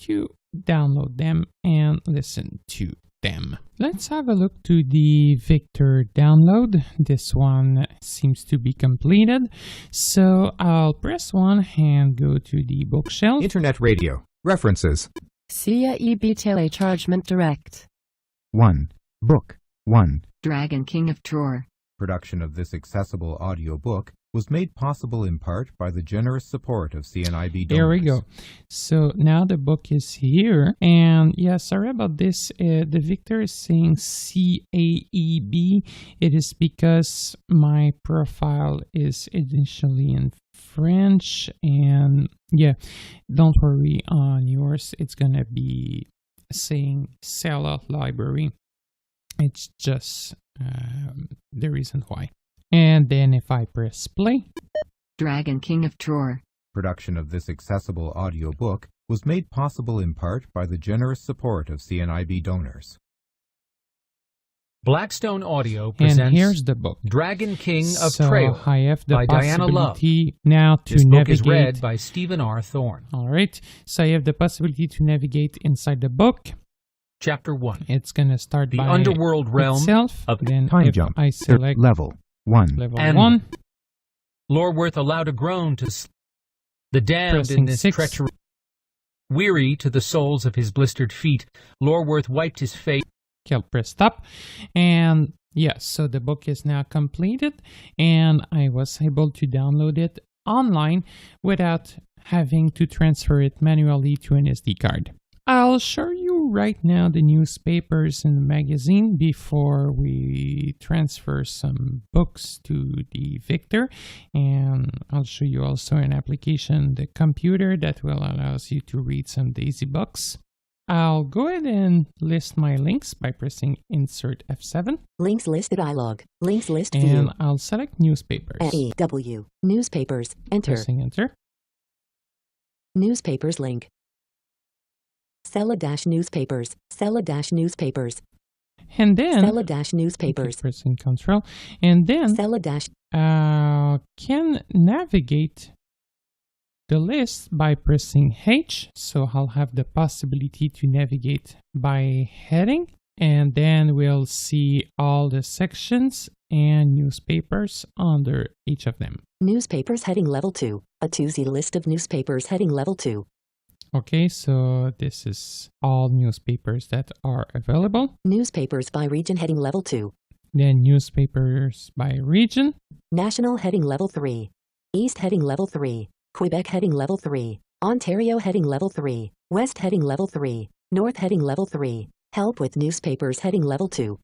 to download them and listen to them. Let's have a look to the Victor download. This one seems to be completed. So I'll press 1 and go to the bookshelf. Internet radio. References. CELA Telechargement Direct. 1. Book. 1. Dragon King of Troar. Production of this accessible audiobook was made possible in part by the generous support of CNIB donors. There we go. So now the book is here. And yeah, sorry about this. The Victor is saying CAEB. It is because my profile is initially in French. And yeah, don't worry on yours. It's going to be saying CELA library. It's just the reason why. And then if I press play. Dragon King of Troar. Production of this accessible audiobook was made possible in part by the generous support of CNIB donors. Blackstone Audio And presents here's the book. Dragon King of So Trail I have the by Diana Love. possibility now to This book navigate. is read by Stephen R. Thorne. All right. So I have the possibility to navigate inside the book. Chapter 1. It's going to start The by underworld realm itself. of Then Time if jump. I select Level 1. level And 1, Lorworth allowed a groan to the damned Pressing in this 6. treachery. Weary to the soles of his blistered feet, Lorworth wiped his face. I'll press stop. And yes, so the book is now completed. And I was able to download it online without having to transfer it manually to an SD card. I'll show you right now the newspapers and the magazine before we transfer some books to the Victor. And I'll show you also an application, the computer, that will allow you to read some Daisy books. I'll go ahead and list my links by pressing Insert F7. Links list dialog. Links list view. And I'll select newspapers. AEW. Newspapers. Enter. Pressing Enter. Newspapers link. CELA-newspapers. CELA-newspapers. And then CELA-newspapers. pressing Control. And then CELA- can navigate the list by pressing H. So I'll have the possibility to navigate by heading, and then we'll see all the sections and newspapers under each of them. Newspapers heading level 2. A 2Z list of newspapers heading level 2. Okay, so this is all newspapers that are available. Newspapers by region heading level 2. Then newspapers by region. National heading level 3. East heading level 3. Quebec heading level 3. Ontario heading level 3. West heading level 3. North heading level 3. Help with newspapers heading level 2.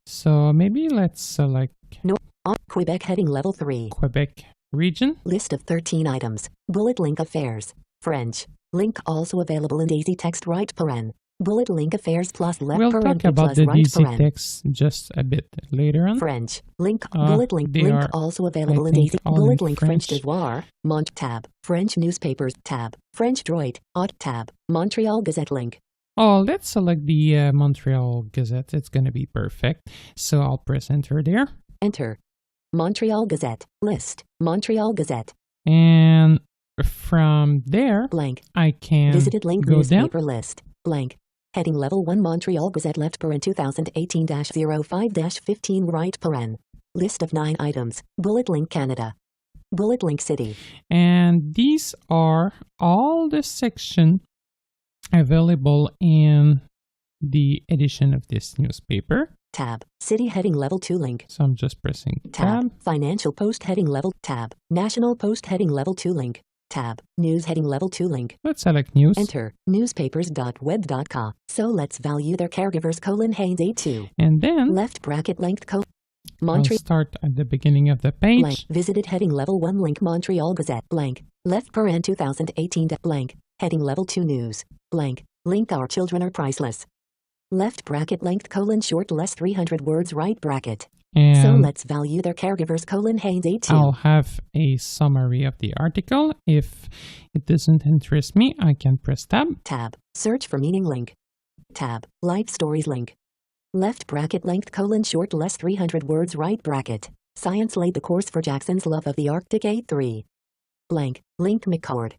So maybe let's select Quebec heading level 3. Quebec region. List of 13 items. Bullet link affairs. French. Link also available in Daisy text right paren. Bullet link affairs plus left We'll paren talk about plus the right Daisy paren. text just a bit later on. French. Link. Bullet link. they Link are, also available I in think, Daisy. all Bullet in link French French. devoir. Mont tab. French newspapers tab. French droit. Aut tab. Montreal Gazette link. Oh, let's select the Montreal Gazette. It's going to be perfect. So I'll press enter there. Enter. Montreal Gazette. List. Montreal Gazette. And from there, Blank. I can Visited link go down. newspaper list. Blank. Heading level 1 Montreal Gazette left paren 2018-05-15 right paren. List of 9 items. Bullet link Canada. Bullet link city. And these are all the section available in the edition of this newspaper. Tab. City heading level 2 link. So I'm just pressing Tab. tab. Financial Post heading level. Tab. National Post heading level 2 link. Tab. News heading level 2 link. Let's select news. Enter. Newspapers.web.ca. So let's value their caregivers Haynes A2. And then Left bracket length I'll Montreal. start at the beginning of the Blank. page. Visited heading level 1 link Montreal Gazette. Blank. Left paren 2018. Blank. Heading level 2 news. Blank. Link Our Children Are Priceless. Left bracket length short less 300 words right bracket. So And let's value their caregivers Haynes A2. I'll have a summary of the article. If it doesn't interest me, I can press tab. Tab. Search for meaning link. Tab. Life stories link. Left bracket length short less 300 words right bracket. Science laid the course for Jackson's love of the Arctic A3. Blank. Link McCord.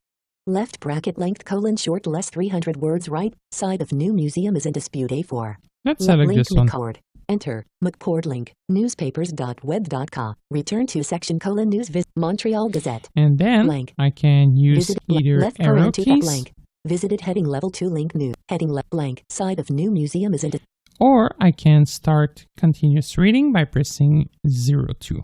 Left bracket length short less 300 words right. Side of new museum is in dispute A4. Let's select Link this one. McCord. Enter. McCord link. Newspapers.web.ca. Return to section news Montreal Gazette. And then Blank. I can use Visit either left arrow paren 2 keys, blank. Visited heading level 2 link new. Heading left blank. Side of new museum is in or I can start continuous reading by pressing 02.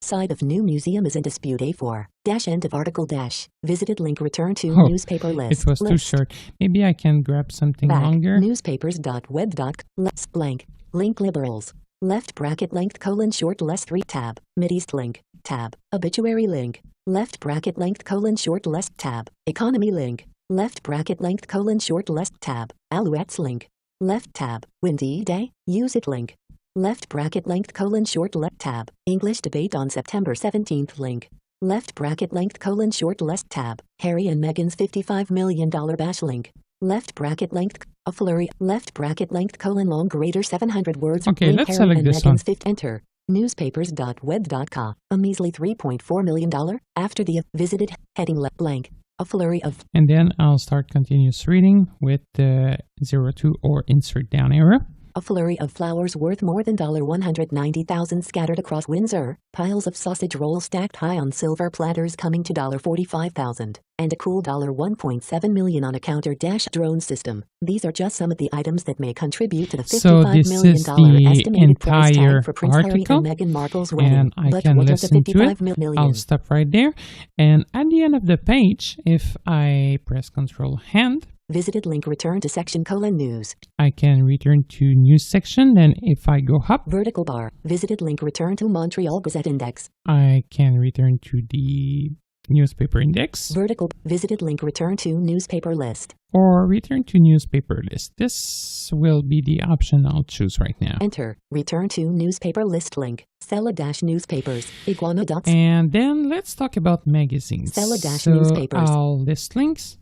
Side of new museum is in dispute A4. Dash end of article dash. Visited link return to Oh, newspaper list. It was too List. short. Maybe I can grab something Back. longer. Newspapers.web. Let's blank. Link liberals. Left bracket length short less 3 tab. Mideast link. Tab. Obituary link. Left bracket length short less tab. Economy link. Left bracket length short less tab. Alouettes link. Left tab. Windy day. Use it link. Left bracket length short left tab. English debate on September 17th link. Left bracket length short left tab. Harry and Meghan's $55 million bash link. Left bracket length a flurry. Left bracket length long greater 700 words. Okay, link let's Harry select and this Meghan's one. Enter. Newspapers.web.ca. A measly $3.4 million after the visited heading left blank. A flurry of And then I'll start continuous reading with the 02 or insert down arrow. a flurry of flowers worth more than $190,000 scattered across Windsor, piles of sausage rolls stacked high on silver platters coming to $45,000, and a cool $1.7 million on a counter-drone system. These are just some of the items that may contribute to the So $55 this million is the estimated price entire tag for Prince article, Harry and Meghan Markle's wedding. and I But can what of the listen to it. $55 million? I'll stop right there. And at the end of the page, if I press Control Hand, Visited link return to section news. I can return to news section. Then if I go up, Vertical bar. Visited link return to Montreal Gazette Index. I can return to the newspaper index Vertical. Visited link return to newspaper list. or return to newspaper list. This will be the option I'll choose right now. Enter. Return to newspaper list link. CELA-newspapers. Iguana. And then let's talk about magazines. CELA-newspapers. I'll list links.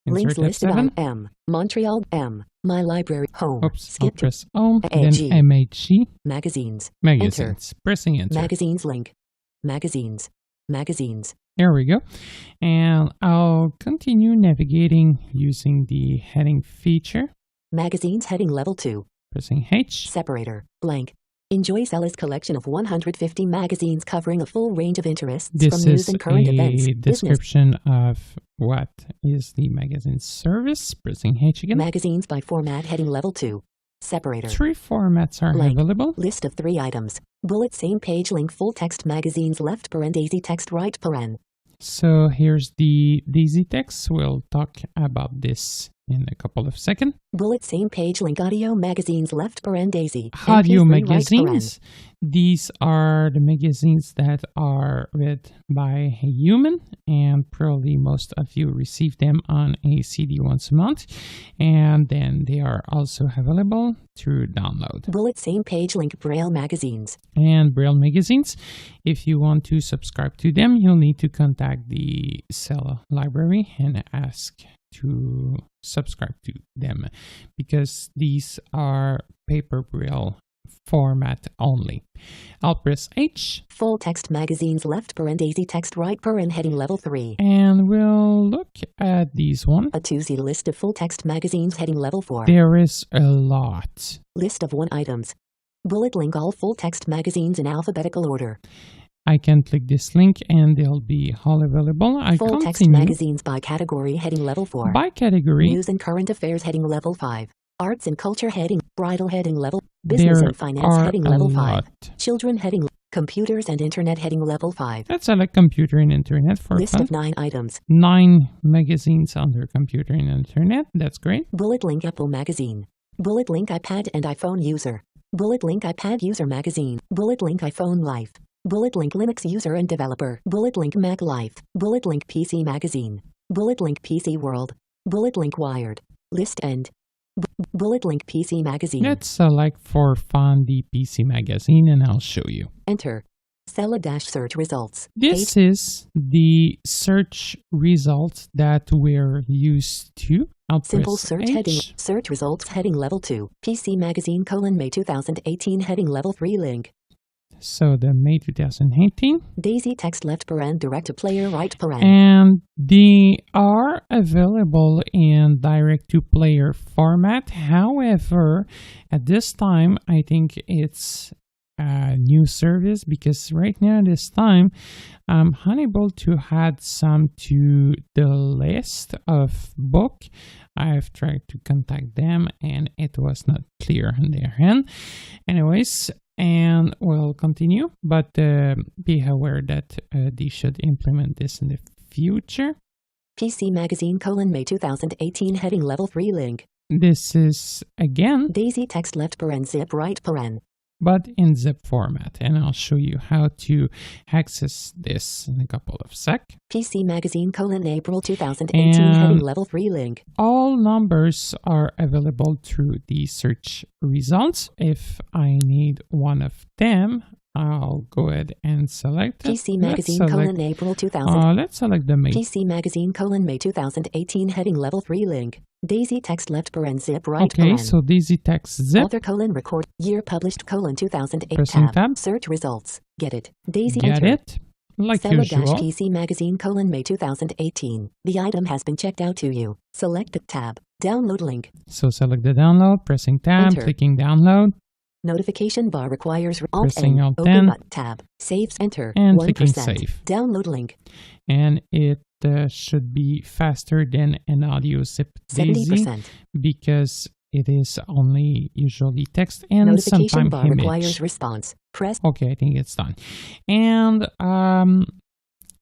Links Insert listed F7. on M. Montreal M. My library. Home. Oops, I'll Skip to press Home, then AG. MHG, magazines. magazines. Pressing Enter. Magazines link. Magazines. Magazines. Here we go. And I'll continue navigating using the heading feature. Magazines heading level 2. Pressing H. Separator. Blank. Enjoy CELA's collection of 150 magazines covering a full range of interests This from news is and current events, a business, description of what is the magazine service. Pressing H again. magazines by format heading level 2. Separator. 3 formats are Blank. available. List of 3 items. Bullet same page link full text magazines left paren daisy text right paren. So here's the daisy text. We'll talk about this in a couple of seconds. Bullet same page link audio magazines left paren daisy. Audio MP3 right magazines. These are the magazines that are read by a human, and probably most of you receive them on a CD once a month, and then they are also available through download. Bullet same page link braille magazines. And braille magazines, if you want to subscribe to them, you'll need to contact the CELA library and ask to subscribe to them, because these are paper braille format only. I'll press H. Full text magazines left paren daisy text right paren heading level 3. And we'll look at these one. A 2Z list of full text magazines heading level 4. There is a lot. List of 1 items. Bullet link all full text magazines in alphabetical order. I can click this link and they'll be all available. I Full text continue magazines by category heading level 4. by category. News and current affairs heading level 5. Arts and culture heading, bridal heading level, business There and finance are heading a level 5. lot. Children heading, computers and internet heading level 5. Let's select computer and internet for List fun. of 9 items. 9 magazines under computer and internet. That's great. Bullet link Apple magazine. Bullet link iPad and iPhone user. Bullet link iPad user magazine. Bullet link iPhone Life. Bullet link Linux user and developer. Bullet link Mac Life. Bullet link PC magazine. Bullet link PC World. Bullet link Wired. List end. Bullet link PC magazine. Let's select for fun the PC magazine and I'll show you. Enter. CELA-search results. This is the search results that we're used to. I'll Simple press search H. heading. Search results heading level 2. PC magazine : May 2018 heading level 3 link. So the May 2018. Daisy text left paren direct to player right paren. And they are available in direct-to-player format. However, at this time, I think it's a new service, because right now, this time, I'm unable to add some to the list of book. I've tried to contact them and it was not clear on their end. Anyways, and we'll continue, but be aware that they should implement this in the future. PC magazine : May 2018 heading level 3 link. This is again, Daisy text left paren zip right paren. but in zip format, and I'll show you how to access this in a couple of sec. PC magazine : April 2018 heading level 3 link. All numbers are available through the search results. If I need one of them, I'll go ahead and select it. PC magazine : April 2000. Let's select the May. PC magazine : May 2018 heading level 3 link. Daisy text left paren zip right Okay, paren. so Daisy text zip. Author : record year published : 2008 Pressing tab. tab. Search results. Get it. Daisy Get enter. it? Like usual. CELA-PC magazine : May 2018. The item has been checked out to you. Select the tab. Download link. So select the download, pressing tab, Enter. clicking download, Notification bar requires Pressing Alt-N. Alt Open 10. button tab. Saves enter. and 1%. clicking save. Download link. And it should be faster than an audio zip Daisy, 70%. because it is only usually text and Notification sometimes bar image. requires response. Press Okay, I think it's done. And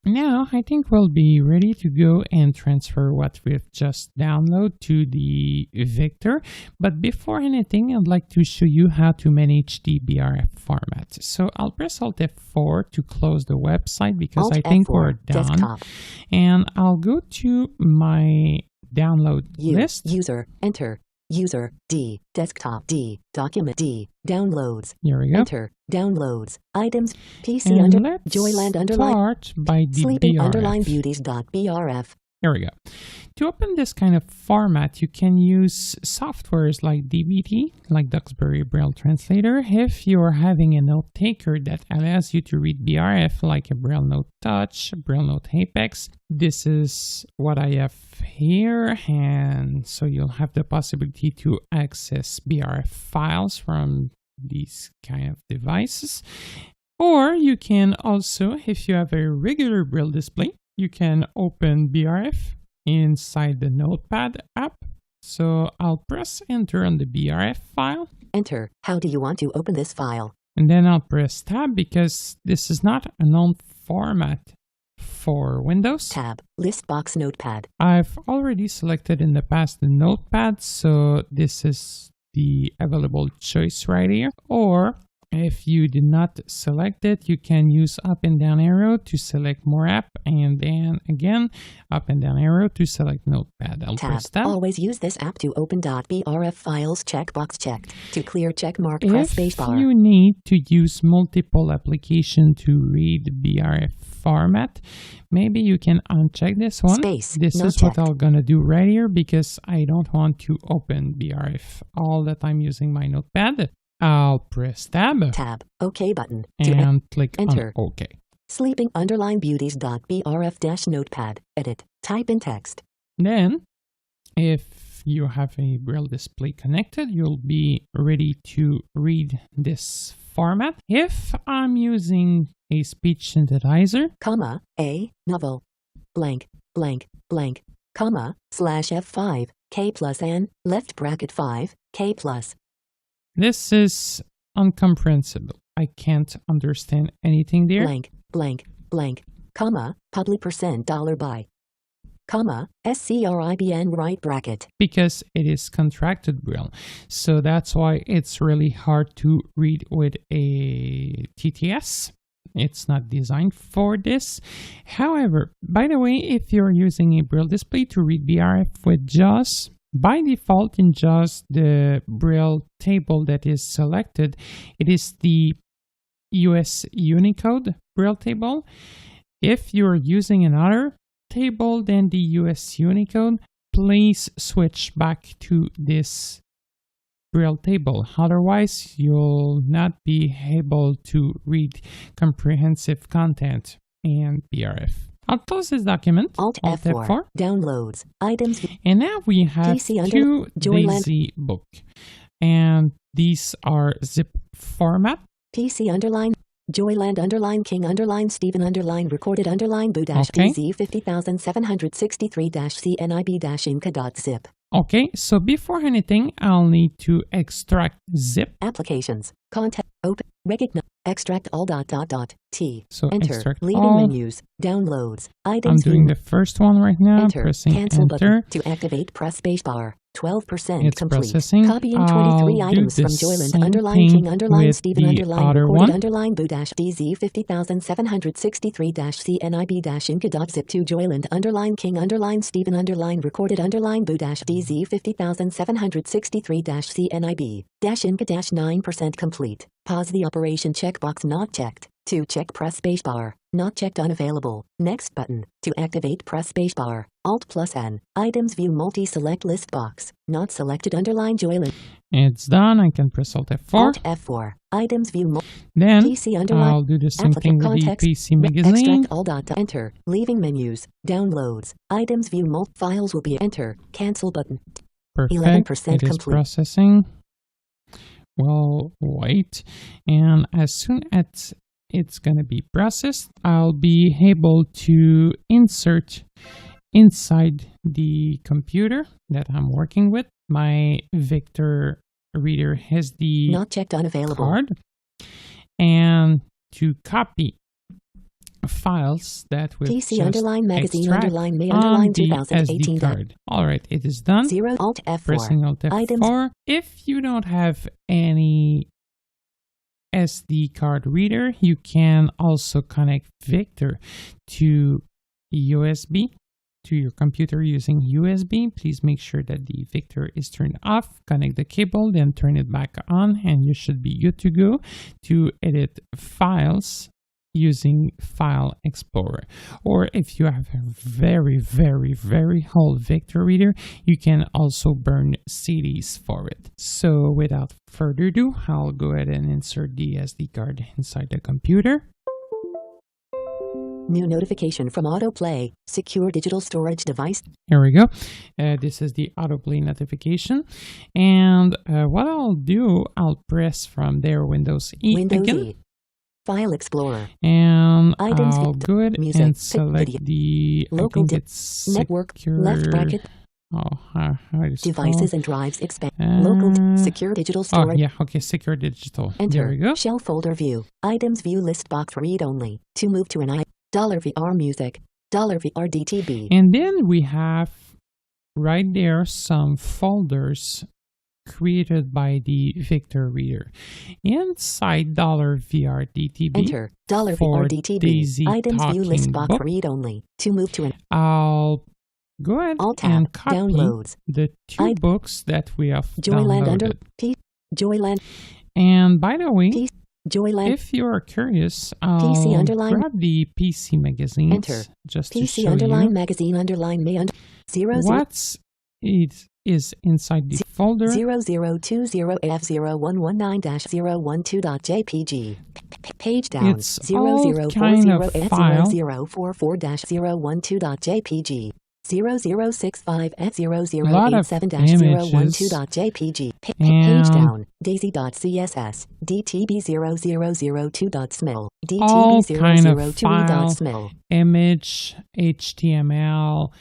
now I think we'll be ready to go and transfer what we've just downloaded to the Victor. But before anything, I'd like to show you how to manage the BRF format. So I'll press Alt F4 to close the website, because Alt I think F4, we're done. desktop. And I'll go to my download list. User. Enter. User. D. Desktop. D. Document. D. Downloads. Here we go. Enter. Downloads. Items. PC And under. let's Joyland underline. start by the Sleeping BRF. underline beauties.brf. Here we go. To open this kind of format, you can use softwares like DBT, like Duxbury Braille Translator, if you're having a note taker that allows you to read BRF like a Braille Note Touch, Braille Note Apex. This is what I have here, and so you'll have the possibility to access BRF files from these kind of devices. Or you can also, if you have a regular Braille display, you can open BRF inside the Notepad app. So I'll press enter on the BRF file. Enter. How do you want to open this file? And then I'll press tab because this is not a known format for Windows. Tab. List box Notepad. I've already selected in the past the Notepad, so this is the available choice right here. Or if you did not select it, you can use up and down arrow to select more app, and then again up and down arrow to select Notepad. I'll Tab. press tab. Always use this app to open .brf files. Checkbox checked. To clear check mark, press spacebar. If you need to use multiple applications to read BRF format, maybe you can uncheck this one. Space. This Not is checked. what I'm gonna do right here because I don't want to open BRF all the time using my Notepad. I'll press tab. Tab. OK button. And click enter. on OK. Sleeping underline beauties.brf notepad. Edit. Type in text. Then, if you have a Braille display connected, you'll be ready to read this format. If I'm using a speech synthesizer, Comma. A. Novel. Blank. Blank. Blank. Comma. Slash F5. K plus N. Left bracket 5. K plus. this is incomprehensible. I can't understand anything there. Blank. Blank. Blank. Comma. Public percent dollar by. Comma. SCRIBN right bracket. Because it is contracted Braille. So that's why it's really hard to read with a TTS. It's not designed for this. However, by the way, if you're using a Braille display to read BRF with JAWS, by default in JAWS, the Braille table that is selected, it is the US Unicode Braille table. If you're using another table than the US Unicode, please switch back to this Braille table. Otherwise, you'll not be able to read comprehensive content in BRF. I'll close this document. Alt F4. Downloads. Items. And now we have PC under two Joyland. Daisy book. And these are zip format. PC underline. Joyland underline King underline Stephen underline recorded underline Boo dash Okay. DZ 50763 dash CNIB dash Inca.zip. Okay, so before anything, I'll need to extract zip. Applications. Contact. Open. Recognize. Extract all T. So Enter. extract Leaving all. menus. Downloads. I'm Items. doing view. the first one right now. Enter. Pressing Cancel enter. button. To activate, press spacebar. 12% It's complete. processing. Copying I'll 23 do items the from Joyland same underline thing King underline with Stephen the underline other recorded one. underline Boo dash DZ 50763 dash CNIB dash Inca.zip to Joyland underline King underline Stephen underline recorded underline Boo dash DZ 50763 dash CNIB dash Inca dash 9% complete. Pause the operation checkbox not checked. To check, press spacebar. Not checked, unavailable. Next button. To activate, press spacebar. Alt plus N. Items view multi-select list box. Not selected underline Joyland. It's done. I can press Alt F4. Alt F4. Items view Then PC underline. I'll do the same thing Applicant with the context. PC magazine. Extract all dot. Enter. Leaving menus. Downloads. Items view files will be enter. Cancel button. Perfect. 11% It is complete. processing. Well, wait. And as soon as it's going to be processed, I'll be able to insert inside the computer that I'm working with. My Victor reader has the Not checked, unavailable. card, and to copy files that will PC just underline magazine extract underline May on underline the 2018. SD card. All right, it is done. 0 Alt F4. Pressing Alt F4. Items. If you don't have any SD card reader, you can also connect Victor to USB to your computer using USB. Please make sure that the Victor is turned off. Connect the cable, then turn it back on, and you should be good to go to edit files using File Explorer. Or if you have a very, very, very old Victor reader, you can also burn CDs for it. So without further ado, I'll go ahead and insert the SD card inside the computer. New notification from autoplay, secure digital storage device. Here we go. This is the autoplay notification. And what I'll do, I'll press from there Windows E Windows again. E. File Explorer. And Items, I'll go ahead music, and select video, the local network, secure, left bracket, how is it devices called? and drives expand. Local secure digital Oh, storage. yeah, okay, secure digital. There Enter. we go. Shell folder view. Items view list box read only. To move to an $VR music. $VR DTB. And then we have right there some folders created by the Victor reader. Inside $VR DTB, Enter. $VR DTB. Daisy Items view list Talking box Book, read only. To move to an I'll go ahead Alt tab. and copy Downloads. the two books that we have Joyland downloaded. under P. Joyland And by the way, P. Joyland if you're curious, I'll PC underline. grab the PC magazines Enter. just to PC show underline you magazine underline May under 00 what it is inside the folder. 0020F0119-012.jpg. Page down. It's all kind of file. 0040F0044-012.jpg. 0065F0087-012.jpg. Page down. Daisy.css. DTB0002.smil. All kind of DTB002.smil. Image, HTML,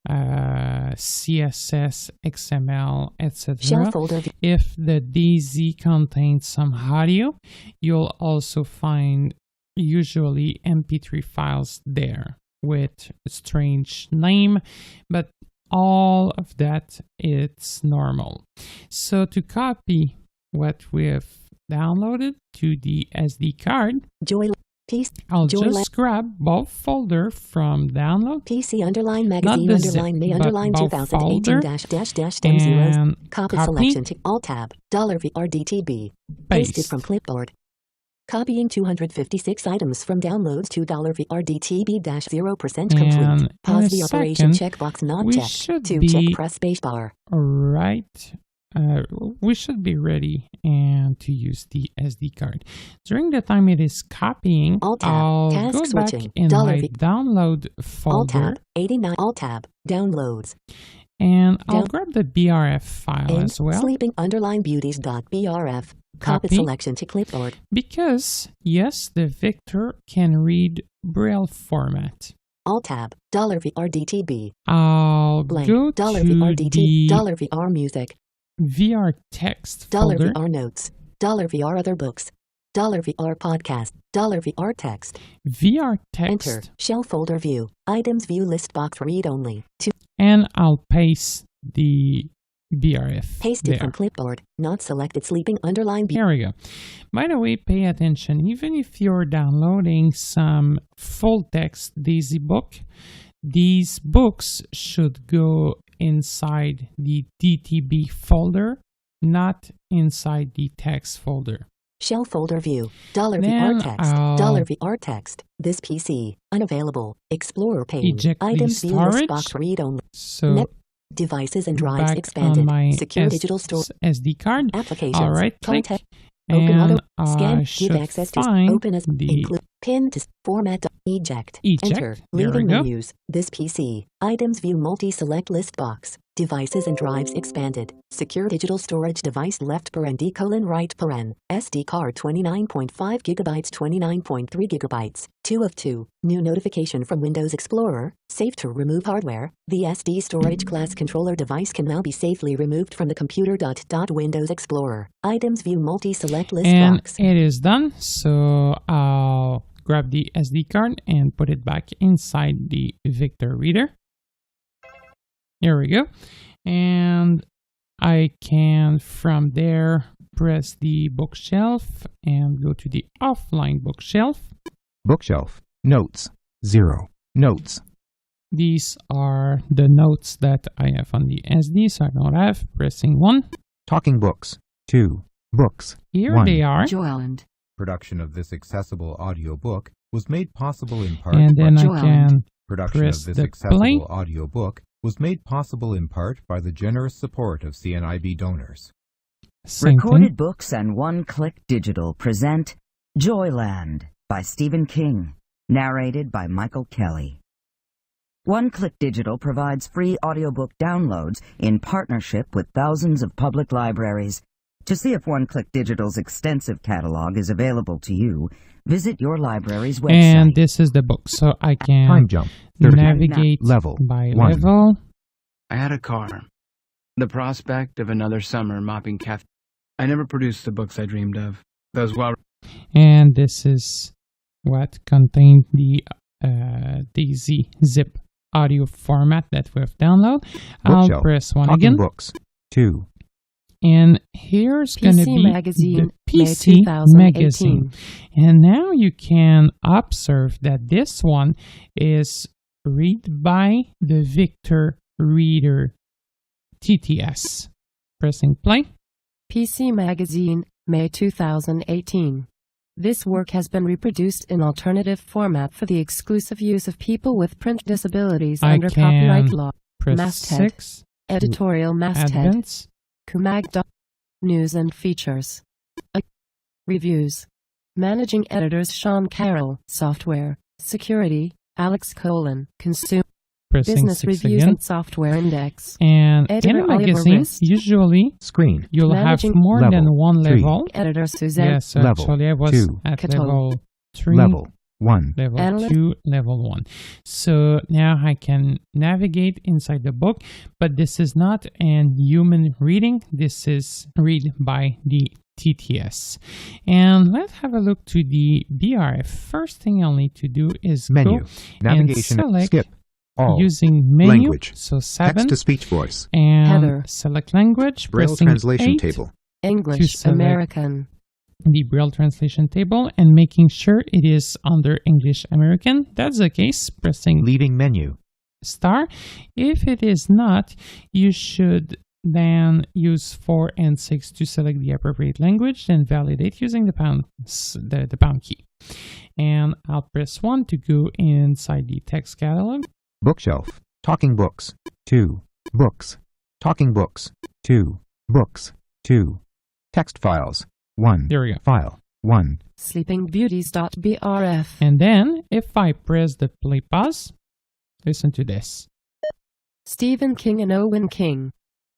CSS, XML, Shell etc. folder view. If the DZ contains some audio, you'll also find usually MP3 files there with a strange name, but all of that, it's normal. So to copy what we've downloaded to the SD card, I'll just grab both folder from download, PC underline magazine the underline zip, May but underline both 2018 dash dash dash dem zeros. and Copy copy, selection to Alt tab. $VR DTB. Pasted paste. from clipboard. Copying 256 items from downloads to $VR DTB dash 0% complete. And Pause in the a operation second, checkbox not we checked. should To be check press spacebar. right. We should be ready and to use the SD card. During the time it is copying, Alt tab. I'll Task go back switching. in my $V. download Alt folder tab. 89. Alt tab. Downloads. and I'll Down- grab the BRF file In as well. sleeping underline beauties.brf. Copy Copy. selection to clipboard. Because, yes, the Victor can read Braille format. Alt tab. $VR DTB. I'll Blank. go to $VR DT. the $VR music. VR text folder. $VR notes. $VR other books. $VR podcast. $VR text. VR text. Enter. Shell folder view. Items view list box read only. To And I'll paste the BRF pasted there. from clipboard. Not selected sleeping underline Here we go. By the way, pay attention. Even if you're downloading some full text Daisy book, these books should go inside the DTB folder, not inside the text folder. Shell folder view. Then $VR text. I'll $VR text. This PC. Unavailable. Explorer pane. eject the Items view list storage. box read only. So Net- Devices and drives back expanded. on my Secure digital store. SD card. Applications. I'll right click Contact. Open and auto. Scan. I Give should access to. find Open as. the Include. Pin to. Format. Eject. Eject. Enter. There we Leaving go. menus. This PC. Items view multi-select list box. Devices and drives expanded. Secure digital storage device left paren D colon right paren. SD card 29.5 gigabytes 29.3 gigabytes. 2 of 2. New notification from Windows Explorer. Safe to remove hardware. The SD storage class controller device can now be safely removed from the computer. Windows Explorer. Items view multi-select list And box. it is done. So I'll grab the SD card and put it back inside the Victor reader. Here we go. And I can from there press the bookshelf and go to the offline bookshelf. Bookshelf. Notes. 0. Notes. These are the notes that I have on the SD, so I don't have. Pressing 1. Talking books. 2. Books. Here 1. they are. Joyland. Production of this accessible audiobook was made possible in part And by then I Joel. can production press of this the accessible play. audiobook was made possible in part by the generous support of CNIB donors. same Recorded thing. Books and One Click Digital present Joyland by Stephen King, narrated by Michael Kelly. One Click Digital provides free audiobook downloads in partnership with thousands of public libraries. To see if One Click Digital's extensive catalog is available to you, visit your library's website. And this is the book, so I can Time jump. 30. navigate Level by 1. level. I had a car. The prospect of another summer mopping cafe. I never produced the books I dreamed of. Those well. And this is what contained the DZ zip audio format that we've downloaded. I'll Bookshelf. press one Talking again. Books 2. And here's going to PC be Magazine, the May PC 2018. Magazine. And now you can observe that this one is read by the Victor Reader TTS. Pressing play. PC Magazine, May 2018. This work has been reproduced in alternative format for the exclusive use of people with print disabilities I under can copyright law. Press Masthead. 6. Editorial masthead. Advance. Kumag. News and features. Reviews. Managing editors Sean Carroll. Software. Security. Alex Colon. Consumer. Pressing Business 6 Reviews again. and Software Index. And Editor in a Oliver magazine, Wrist. usually Screen. you'll Managing have more level than one 3. level. Editor Suzanne. Yes, Level actually I was 2. at Catalog. level 3. Level 1. Level Analyst. 2, level 1. So now I can navigate inside the book, but this is not an human reading. This is read by the TTS. And let's have a look to the BRF. First thing I'll need to do is Menu. go Navigation. select Skip. All. using menu. Language. So 7. Text-to-speech voice. And Header. select language. Braille pressing translation 8. table. English. select- American. The Braille translation table and making sure it is under English American. That's the case. Pressing Leaving menu. star. If it is not, you should then use 4 and 6 to select the appropriate language, then validate using the pound key. And I'll press 1 to go inside the text catalog. Bookshelf. Talking Books 2. Books. Talking Books 2. Books 2. Text files 1. There we go. File 1. Sleepingbeauties.brf. And then if I press the play pause, listen to this. Stephen King and Owen King.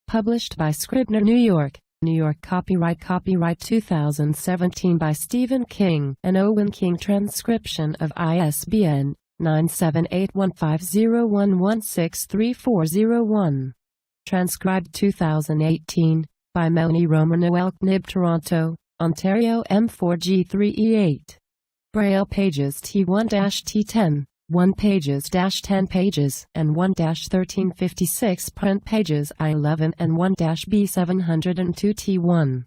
Published by Scribner, New York. New York copyright 2017 by Stephen King and Owen King. Transcription of ISBN 9781501163401. Transcribed 2018 by Melanie Romanoel Knib, Toronto, Ontario M4G3E8. Braille pages T1-T10, 1 pages -10 pages, and 1-1356 print pages I11 and 1-B702 T1.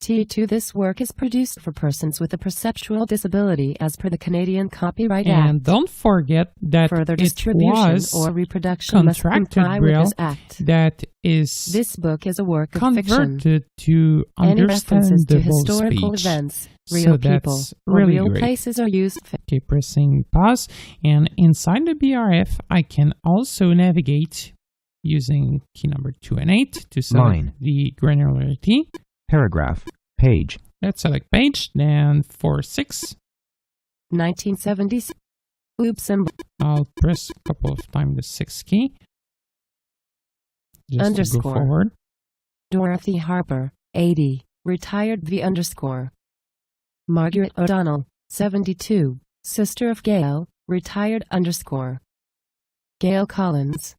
T2. This work is produced for persons with a perceptual disability as per the Canadian Copyright And Act. don't forget that Further it distribution was or reproduction must contracted comply with Braille this Act. that is This book is a work of fiction. converted to Any references to understandable historical speech. events, So real people, that's or really real great. places are used. Okay, pressing pause. And inside the BRF, I can also navigate using key number 2 and 8 to select Line. the granularity. Paragraph. Page. Let's select page, then for 6, 1970s. Oops symbol. I'll press a couple of times the 6 key. Just to Underscore. go forward. Dorothy Harper, 80, retired V_. Margaret O'Donnell, 72, sister of Gail, retired _. Gail Collins.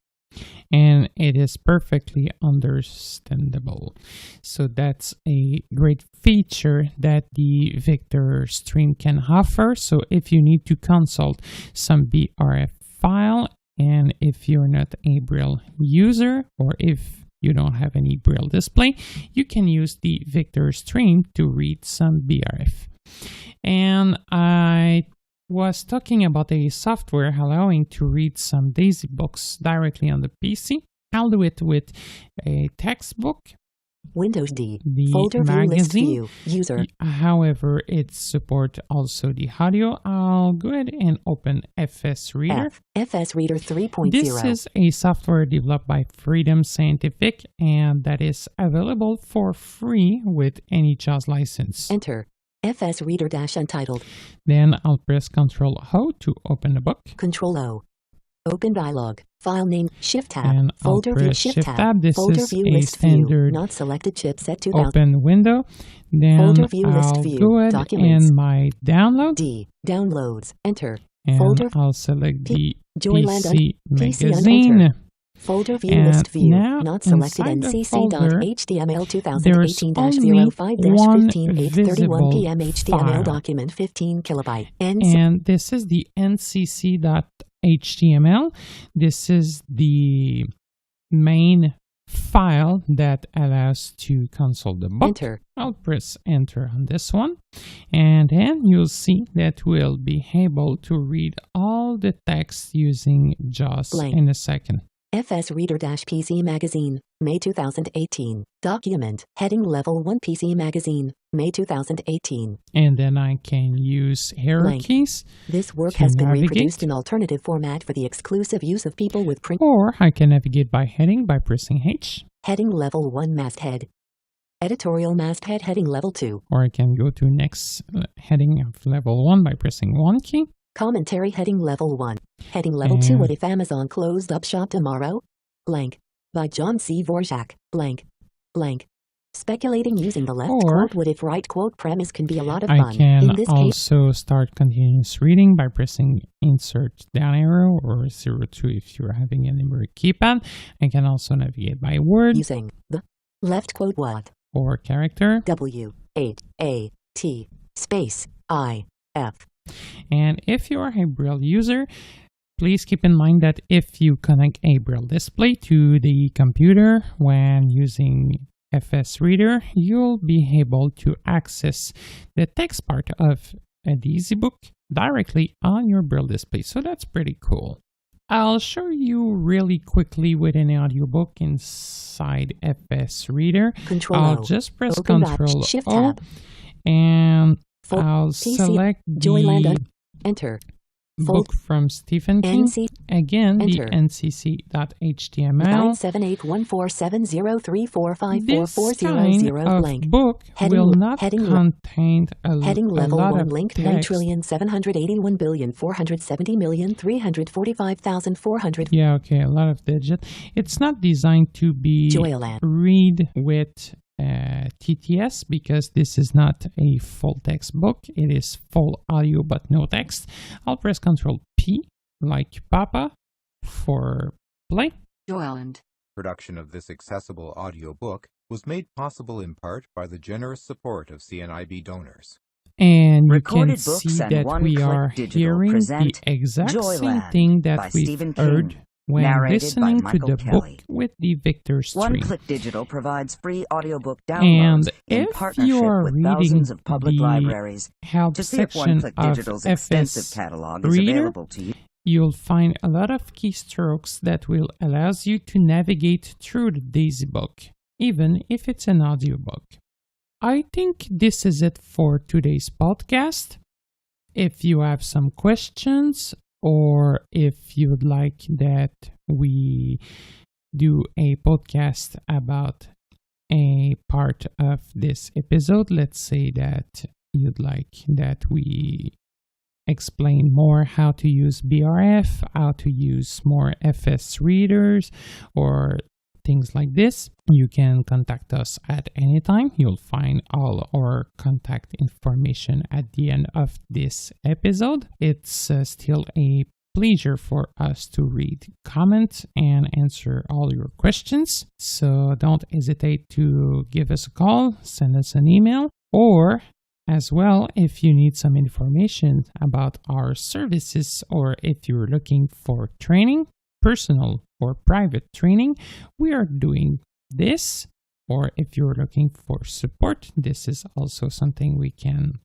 And it is perfectly understandable. So that's a great feature that the Victor Stream can offer. So if you need to consult some BRF file, and if you're not a Braille user, or if you don't have any Braille display, you can use the Victor Stream to read some BRF. And I was talking about a software allowing to read some DAISY books directly on the PC. I'll do it with a textbook. Windows D. the Folder view list magazine. view. User. However, it supports also the audio. I'll go ahead and open FS Reader. FS Reader 3.0. This is a software developed by Freedom Scientific, and that is available for free with any JAWS license. Enter. FS Reader Untitled. Then I'll press Ctrl-O to open the book. Control-O. Open dialog. File name, Shift-Tab. And I'll Folder view, press Shift-Tab. This Folder is view a list view. standard Not selected chipset 2000. open window. Then Folder view list I'll view. go ahead Documents. in my download. D. Downloads. Enter. And Folder. I'll select the Joyland PC PC magazine. enter. Folder view And list view. now Not selected inside the folder, ncc.html there's only 2018-05-15 one 31 p.m. visible HTML file. document 15 kilobyte. And this is the ncc.html. This is the main file that allows to consult the book. Enter. I'll press enter on this one, and then you'll see that we'll be able to read all the text using JAWS Blank. in a second. FS Reader-PC Magazine, May 2018. Document, heading Level 1 PC Magazine, May 2018. And then I can use arrow Blank. keys, This work to has been navigate. reproduced in alternative format for the exclusive use of people with print. or I can navigate by heading by pressing H, Heading Level 1 Masthead. Editorial Masthead Heading Level 2. or I can go to next heading of level 1 by pressing 1 key. Commentary Heading Level 1. Heading Level 2 What if Amazon closed up shop tomorrow? Blank. By John C. Vorjak. Blank. Blank. Speculating using the left Or quote what if right quote premise can be a lot of I fun. can In this case, also start continuous reading by pressing insert down arrow or 02 if you're having a numeric keypad. I can also navigate by word using the left quote what? or character. W-8-A-T space I-F. And if you are a Braille user, please keep in mind that if you connect a Braille display to the computer when using FS Reader, you'll be able to access the text part of the EasyBook directly on your Braille display. So that's pretty cool. I'll show you really quickly with an audiobook inside FS Reader. Control I'll O. just press Open dot, Control Shift O tab. and Fold. I'll PC. select Joyland. the Enter. book Fold. from Stephen King. NC. Again, Enter. the ncc.html. 9781470345440 This kind of blank. book Heading will le- not heading le- contain a Heading Level lot 1 of link text. 9,781,470,345,400. Yeah, okay, a lot of digit. It's not designed to be Joyland. read with TTS because this is not a full text book. It is full audio but no text. I'll press Ctrl P like Papa for play. Joyland. Production of this accessible audiobook was made possible in part by the generous support of CNIB donors. And you Recorded can books see and that we one-click are digital hearing the present exact same Joyland thing by that we've Stephen King, heard when narrated by listening to Michael the Kelly. book with the Victor stream. One-click digital provides free audiobook And downloads in if partnership you are with reading thousands of public the libraries. help To see if section One-click of Digital's extensive FS catalog is Reader, available to you, you'll find a lot of keystrokes that will allows you to navigate through the Daisy book, even if it's an audiobook. I think this is it for today's podcast. If you have some questions or if you'd like that we do a podcast about a part of this episode, let's say that you'd like that we explain more how to use BRF, how to use more FS readers, or things like this, you can contact us at any time. You'll find all our contact information at the end of this episode. It's still a pleasure for us to read comments and answer all your questions. So don't hesitate to give us a call, send us an email, or as well, if you need some information about our services or if you're looking for training, personal or private training, we are doing this. Or if you're looking for support, this is also something we can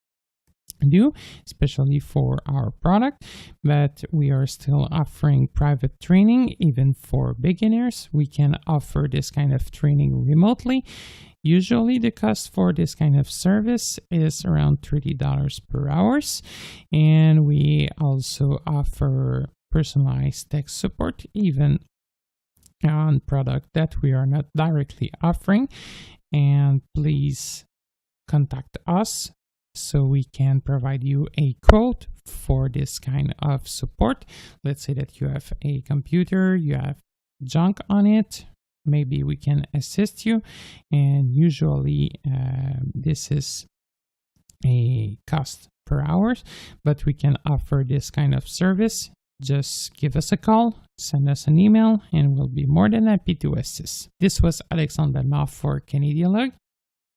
do, especially for our product. But we are still offering private training even for beginners. We can offer this kind of training remotely. Usually the cost for this kind of service is around $30 per hour, and we also offer personalized tech support even on product that we are not directly offering. And please contact us so we can provide you a quote for this kind of support. Let's say that you have a computer, you have junk on it, maybe we can assist you, and usually this is a cost per hour, but we can offer this kind of service. Just give us a call, send us an email, and we'll be more than happy to assist. This was Alexandre Benoit for Canadialog,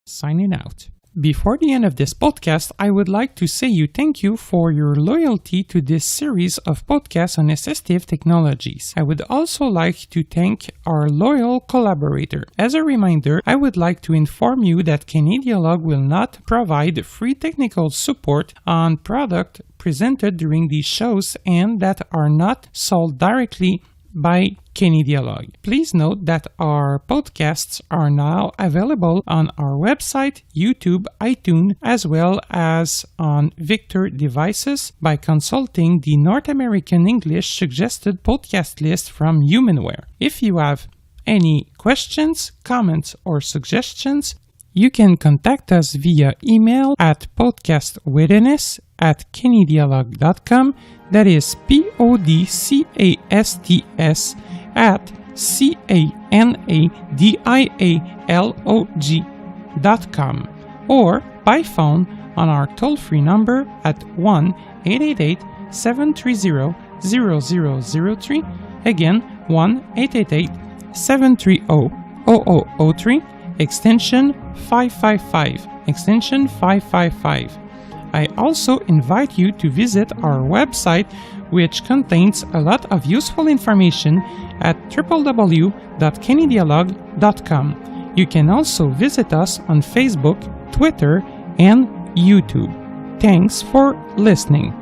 signing out. Before the end of this podcast, I would like to say thank you for your loyalty to this series of podcasts on assistive technologies. I would also like to thank our loyal collaborator. As a reminder, I would like to inform you that Canadialog will not provide free technical support on product presented during these shows and that are not sold directly by Canadialog. Please note that our podcasts are now available on our website, YouTube, iTunes, as well as on Victor devices by consulting the North American English suggested podcast list from Humanware. If you have any questions, comments, or suggestions, you can contact us via email at podcastwitness@canadialog.com. That is PODCASTS at CANADIALOG.com, or by phone on our toll-free number at 1-888-730-0003. Again, 1-888-730-0003, extension 555, extension 555. I also invite you to visit our website, which contains a lot of useful information at www.canadialog.com. You can also visit us on Facebook, Twitter, and YouTube. Thanks for listening.